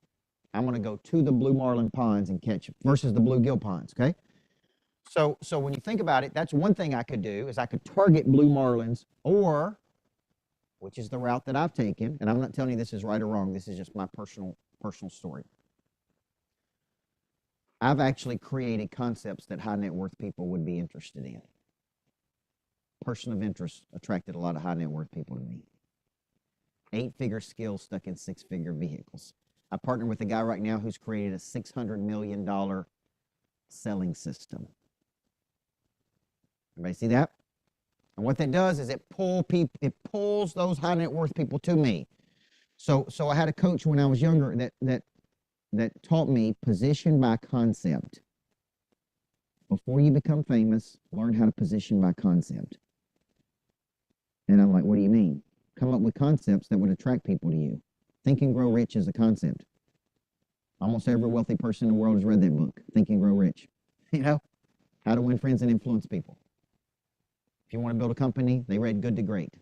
Speaker 1: I'm going to go to the blue marlin ponds and catch them versus the bluegill ponds, okay? So when you think about it, that's one thing I could do is I could target blue marlins, or, which is the route that I've taken, and I'm not telling you this is right or wrong. This is just my personal story. I've actually created concepts that high net worth people would be interested in. Person of interest attracted a lot of high net worth people to me. 8-figure skills stuck in 6-figure vehicles. I partner with a guy right now who's created a $600 million selling system. Everybody see that? And what that does is it pulls those high net worth people to me. So I had a coach when I was younger that taught me position by concept. Before you become famous, learn how to position by concept. And I'm like, what do you mean? Come up with concepts that would attract people to you. Think and Grow Rich is a concept. Almost every wealthy person in the world has read that book, Think and Grow Rich. You know, how to win friends and influence people. If you want to build a company, they read Good to Great.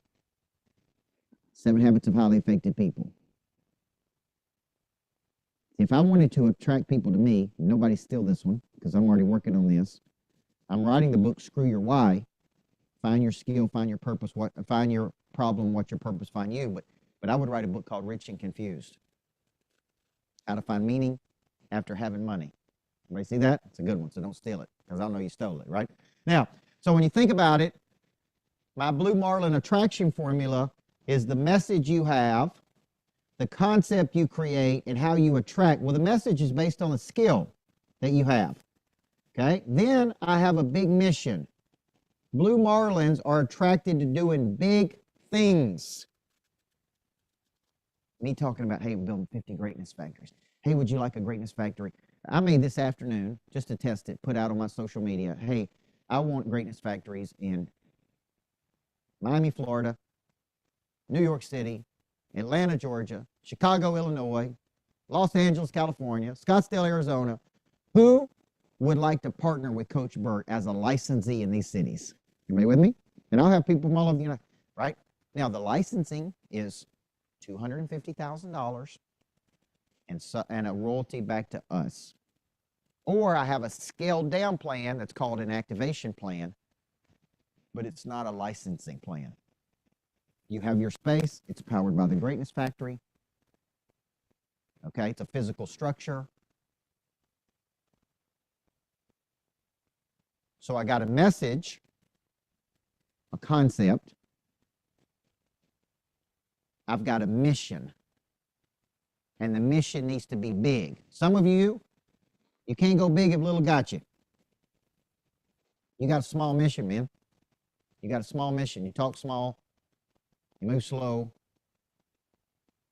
Speaker 1: 7 Habits of Highly Effective People. If I wanted to attract people to me, nobody steal this one because I'm already working on this. I'm writing the book, Screw Your Why. Find your skill, find your purpose, find your problem, what's your purpose, find you. But I would write a book called Rich and Confused. How to find meaning after having money. Everybody see that? It's a good one, so don't steal it because I know you stole it, right? Now, so when you think about it, my Blue Marlin attraction formula is the message you have, the concept you create, and how you attract. Well, the message is based on the skill that you have. Okay? Then I have a big mission. Blue Marlins are attracted to doing big things. Me talking about, hey, we're building 50 greatness factories. Hey, would you like a greatness factory? I made this afternoon, just to test it, put out on my social media, hey, I want greatness factories in Miami, Florida, New York City, Atlanta, Georgia, Chicago, Illinois, Los Angeles, California, Scottsdale, Arizona. Who would like to partner with Coach Burt as a licensee in these cities? Everybody with me? And I'll have people from all over the United States, right? Now, the licensing is $250,000 and a royalty back to us. Or I have a scaled down plan that's called an activation plan, but it's not a licensing plan. You have your space. It's powered by the Greatness Factory. Okay, it's a physical structure. So I got a message, a concept. I've got a mission. And the mission needs to be big. Some of you can't go big if little got you. You got a small mission, man. You got a small mission. You talk small. You move slow.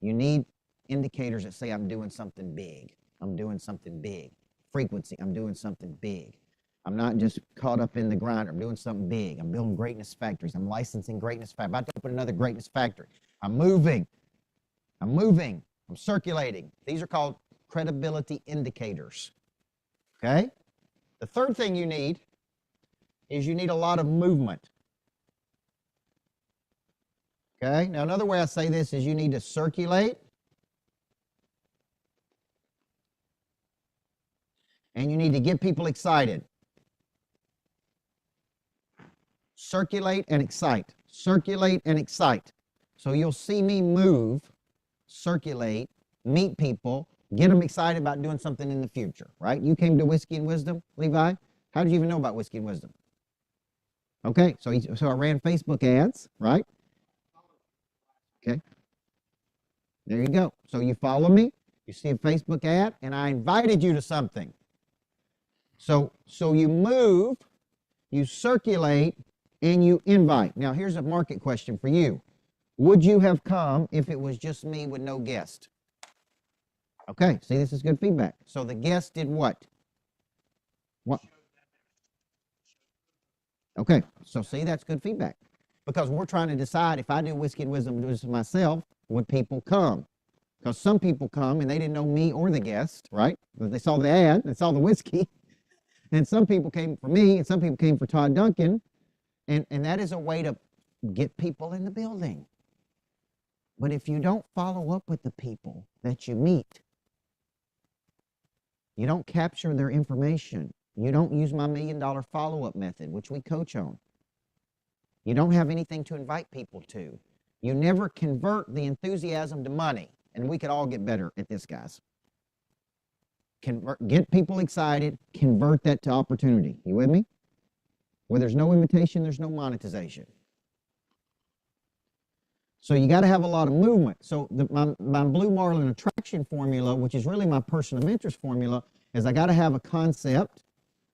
Speaker 1: You need indicators that say, I'm doing something big. I'm doing something big. Frequency, I'm doing something big. I'm not just caught up in the grind. I'm doing something big. I'm building greatness factories. I'm licensing greatness factories. I'm about to open another greatness factory. I'm moving. I'm circulating. These are called credibility indicators. Okay? The third thing you need is you need a lot of movement. Okay? Now, another way I say this is you need to circulate and you need to get people excited. Circulate and excite. Circulate and excite. So you'll see me move, circulate, meet people, get them excited about doing something in the future, right? You came to Whiskey and Wisdom, Levi. How did you even know about Whiskey and Wisdom? Okay, so I ran Facebook ads, right? Okay, there you go. So you follow me, you see a Facebook ad, and I invited you to something. So you move, you circulate, and you invite. Now here's a market question for you. Would you have come if it was just me with no guest? Okay, see, this is good feedback. So the guest did what? What? Okay, so see, that's good feedback. Because we're trying to decide if I do Whiskey and Wisdom and do this myself, would people come? Because some people come and they didn't know me or the guest, right? They saw the ad, they saw the whiskey. And some people came for me, and some people came for Todd Duncan. And that is a way to get people in the building. But if you don't follow up with the people that you meet, you don't capture their information, you don't use my $1 million follow-up method, which we coach on, you don't have anything to invite people to, you never convert the enthusiasm to money. And we could all get better at this, guys. Get people excited, convert that to opportunity. You with me? Where there's no invitation, there's no monetization. So you got to have a lot of movement. So my Blue Marlin attraction formula, which is really my person of interest formula, is I got to have a concept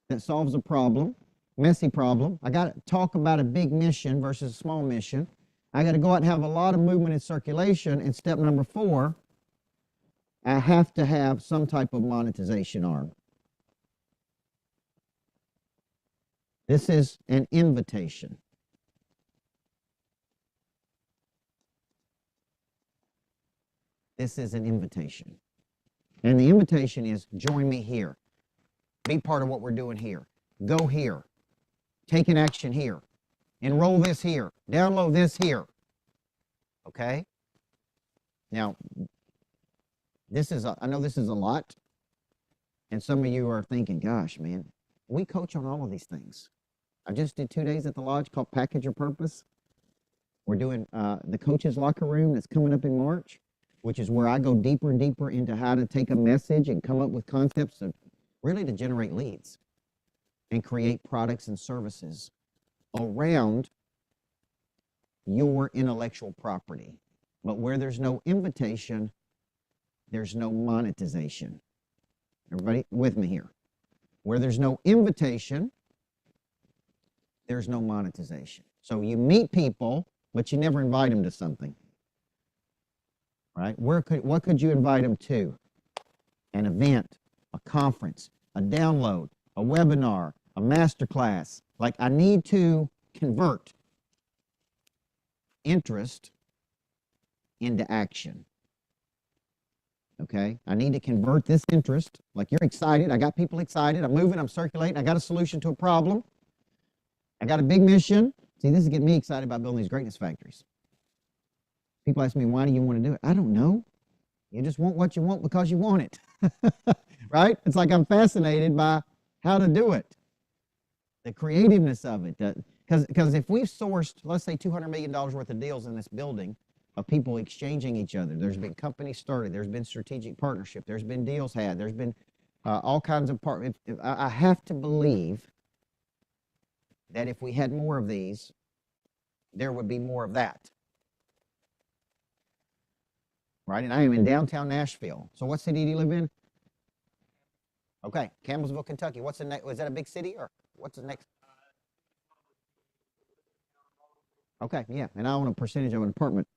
Speaker 1: that solves a problem, messy problem. I got to talk about a big mission versus a small mission. I got to go out and have a lot of movement and circulation. And step number 4, I have to have some type of monetization arm. This is an invitation. This is an invitation. And the invitation is join me here. Be part of what we're doing here. Go here. Take an action here. Enroll this here. Download this here. Okay? Now, I know this is a lot. And some of you are thinking, gosh, man, we coach on all of these things. I just did 2 days at the lodge called Package Your Purpose. We're doing the coach's locker room that's coming up in March, which is where I go deeper and deeper into how to take a message and come up with concepts of really to generate leads and create products and services around your intellectual property. But where there's no invitation, there's no monetization. Everybody with me here? Where there's no invitation, there's no monetization. So you meet people, but you never invite them to something. Right? What could you invite them to? An event, a conference, a download, a webinar, a masterclass. Like, I need to convert interest into action. Okay? I need to convert this interest. Like, you're excited. I got people excited. I'm moving. I'm circulating. I got a solution to a problem. I got a big mission. See, this is getting me excited about building these greatness factories. People ask me, why do you want to do it? I don't know. You just want what you want because you want it. Right? It's like I'm fascinated by how to do it. The creativeness of it. Because if we've sourced, let's say, $200 million worth of deals in this building of people exchanging each other, there's been companies started, there's been strategic partnership, there's been deals had, there's been all kinds of I have to believe that if we had more of these, there would be more of that. Right? And I am in downtown Nashville. So what city do you live in? Okay, Campbellsville, Kentucky. What's the next? Is that a big city or what's the next? Okay, yeah, and I own a percentage of an apartment.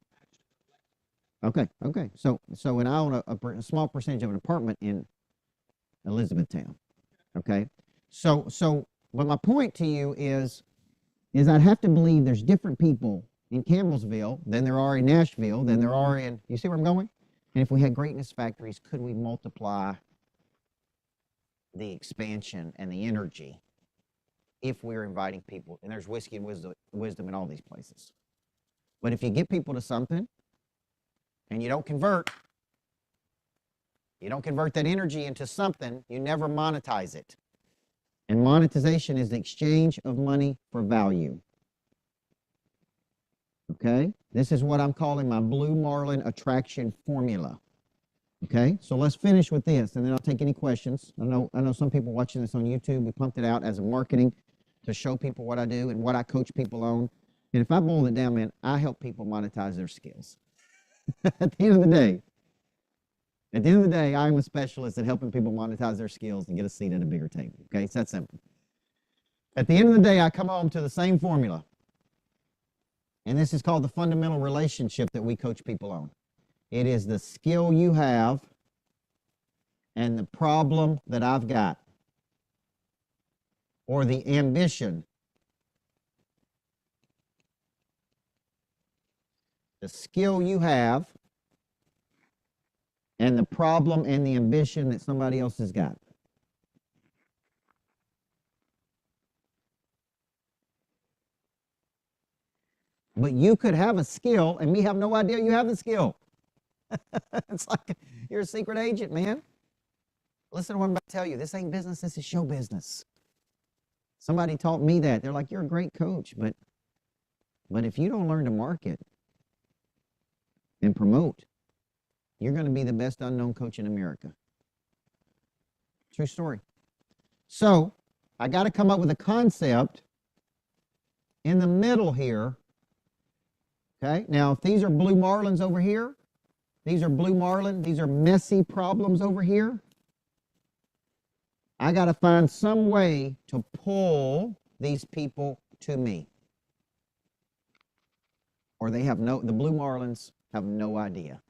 Speaker 1: Okay. So and I own a small percentage of an apartment in Elizabethtown. Okay, so but my point to you is I'd have to believe there's different people in Campbellsville than there are in Nashville, than there are in, you see where I'm going? And if we had greatness factories, could we multiply the expansion and the energy if we're inviting people? And there's whiskey and wisdom in all these places. But if you get people to something and you don't convert that energy into something, you never monetize it. And monetization is the exchange of money for value. Okay? This is what I'm calling my Blue Marlin attraction formula. Okay? So let's finish with this, and then I'll take any questions. I know some people watching this on YouTube. We pumped it out as a marketing to show people what I do and what I coach people on. And if I boil it down, man, I help people monetize their skills. At the end of the day, I'm a specialist at helping people monetize their skills and get a seat at a bigger table. Okay, it's that simple. At the end of the day, I come home to the same formula. And this is called the fundamental relationship that we coach people on. It is the skill you have and the problem that I've got, or the ambition. The skill you have and the problem and the ambition that somebody else has got. But you could have a skill and me have no idea you have the skill. It's like you're a secret agent, man. Listen to what I'm about to tell you. This ain't business, this is show business. Somebody taught me that. They're like, you're a great coach, but if you don't learn to market and promote, you're going to be the best unknown coach in America. True story. So I got to come up with a concept in the middle here. Okay, now if these are blue marlins over here, these are blue marlin, these are messy problems over here, I got to find some way to pull these people to me. Or the blue marlins have no idea.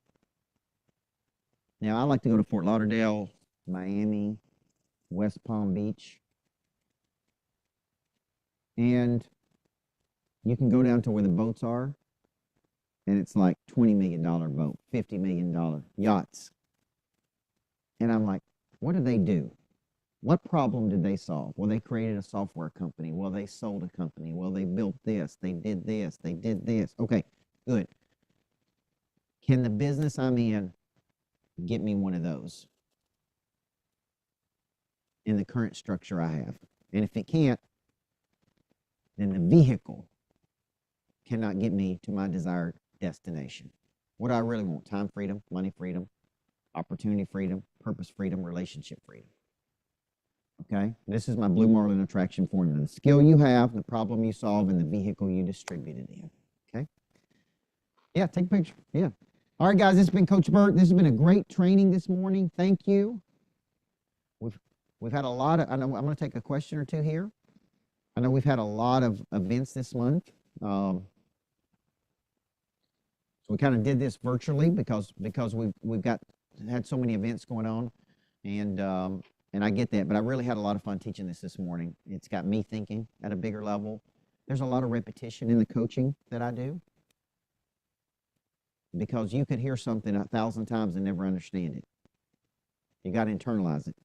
Speaker 1: Now, I like to go to Fort Lauderdale, Miami, West Palm Beach. And you can go down to where the boats are, and it's like $20 million boat, $50 million yachts. And I'm like, what do they do? What problem did they solve? Well, they created a software company. Well, they sold a company. Well, they built this. They did this. They did this. Okay, good. Can the business I'm in get me one of those in the current structure I have? And if it can't, then the vehicle cannot get me to my desired destination. What do I really want? Time freedom, money freedom, opportunity freedom, purpose freedom, relationship freedom. Okay? This is my Blue Marlin attraction formula. The skill you have, the problem you solve, and the vehicle you distribute it in. Okay? Yeah, take a picture. Yeah. All right, guys, this has been Coach Burt. This has been a great training this morning. Thank you. We've had a lot of, I know I'm going to take a question or two here. I know we've had a lot of events this month. So we kind of did this virtually because we've had so many events going on, and I get that, but I really had a lot of fun teaching this morning. It's got me thinking at a bigger level. There's a lot of repetition in the coaching that I do, because you could hear something 1,000 times and never understand it. You got to internalize it.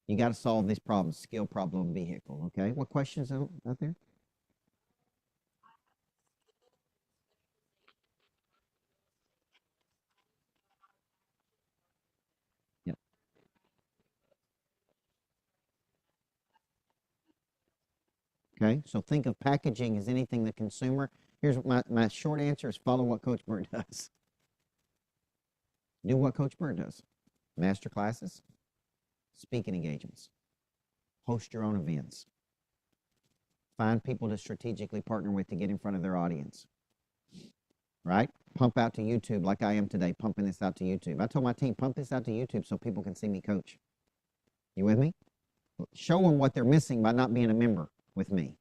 Speaker 1: You got to solve this problem, skill, problem, vehicle, okay? What questions out there? Yeah. Okay, so think of packaging as anything the consumer. Here's my short answer is follow what Coach Burt does. Do what Coach Burt does. Master classes, speaking engagements, host your own events, find people to strategically partner with to get in front of their audience, right? Pump out to YouTube like I am today, pumping this out to YouTube. I told my team, pump this out to YouTube so people can see me coach. You with me? Show them what they're missing by not being a member with me.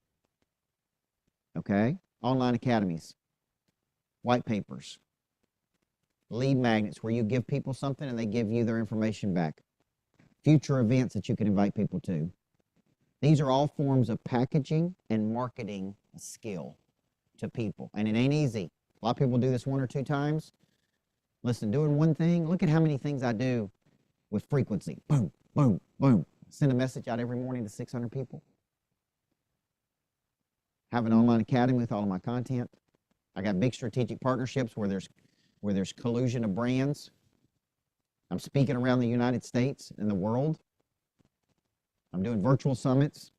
Speaker 1: Okay? Online academies, white papers, lead magnets where you give people something and they give you their information back, future events that you can invite people to. These are all forms of packaging and marketing a skill to people. And it ain't easy. A lot of people do this 1 or 2 times. Listen, doing one thing, look at how many things I do with frequency. Boom, boom, boom. Send a message out every morning to 600 people. Have an online academy with all of my content. I got big strategic partnerships where there's collusion of brands. I'm speaking around the United States and the world. I'm doing virtual summits.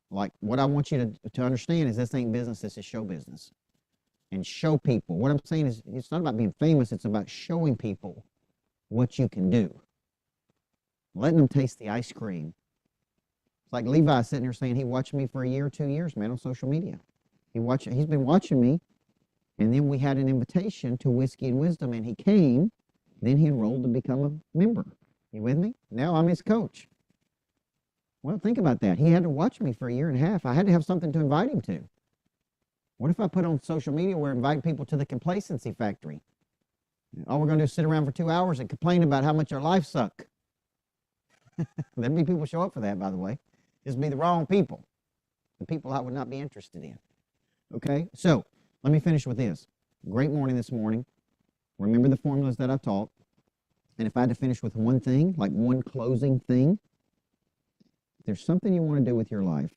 Speaker 1: Like, what I want you to understand is this ain't business, this is show business. and show people. What I'm saying is it's not about being famous, it's about showing people what you can do. Letting them taste the ice cream. It's like Levi sitting there saying he watched me for a year or 2 years, man, on social media. He's been watching me, and then we had an invitation to Whiskey and Wisdom, and he came. Then he enrolled to become a member. You with me? Now I'm his coach. Well, think about that. He had to watch me for a year and a half. I had to have something to invite him to. What if I put on social media where I invite people to the complacency factory? All we're going to do is sit around for 2 hours and complain about how much our lives suck. There'd be people show up for that, by the way. Just be the wrong people. The people I would not be interested in. Okay? So, let me finish with this. Great morning this morning. Remember the formulas that I've taught. And if I had to finish with one thing, like one closing thing, if there's something you want to do with your life,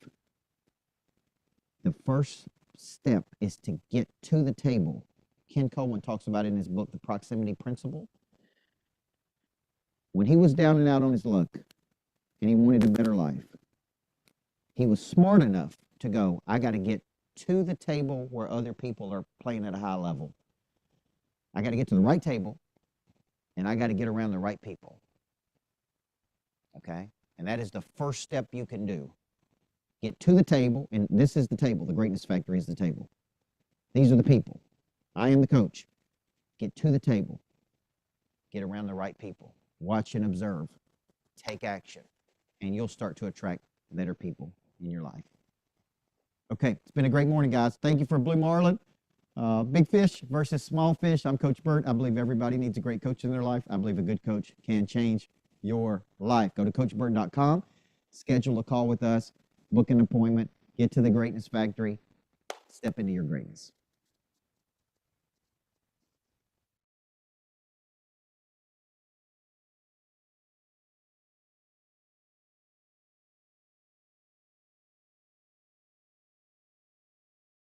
Speaker 1: the first step is to get to the table. Ken Coleman talks about it in his book, The Proximity Principle. When he was down and out on his luck and he wanted a better life, he was smart enough to go, I got to get to the table where other people are playing at a high level. I got to get to the right table, and I got to get around the right people. Okay? And that is the first step you can do. Get to the table, and this is the table. The Greatness Factory is the table. These are the people. I am the coach. Get to the table. Get around the right people. Watch and observe. Take action. And you'll start to attract better people in your life. Okay, it's been a great morning, guys. Thank you for Blue Marlin. Big fish versus small fish. I'm Coach Burt. I believe everybody needs a great coach in their life. I believe a good coach can change your life. Go to CoachBurt.com, schedule a call with us, book an appointment, get to the Greatness Factory, step into your greatness.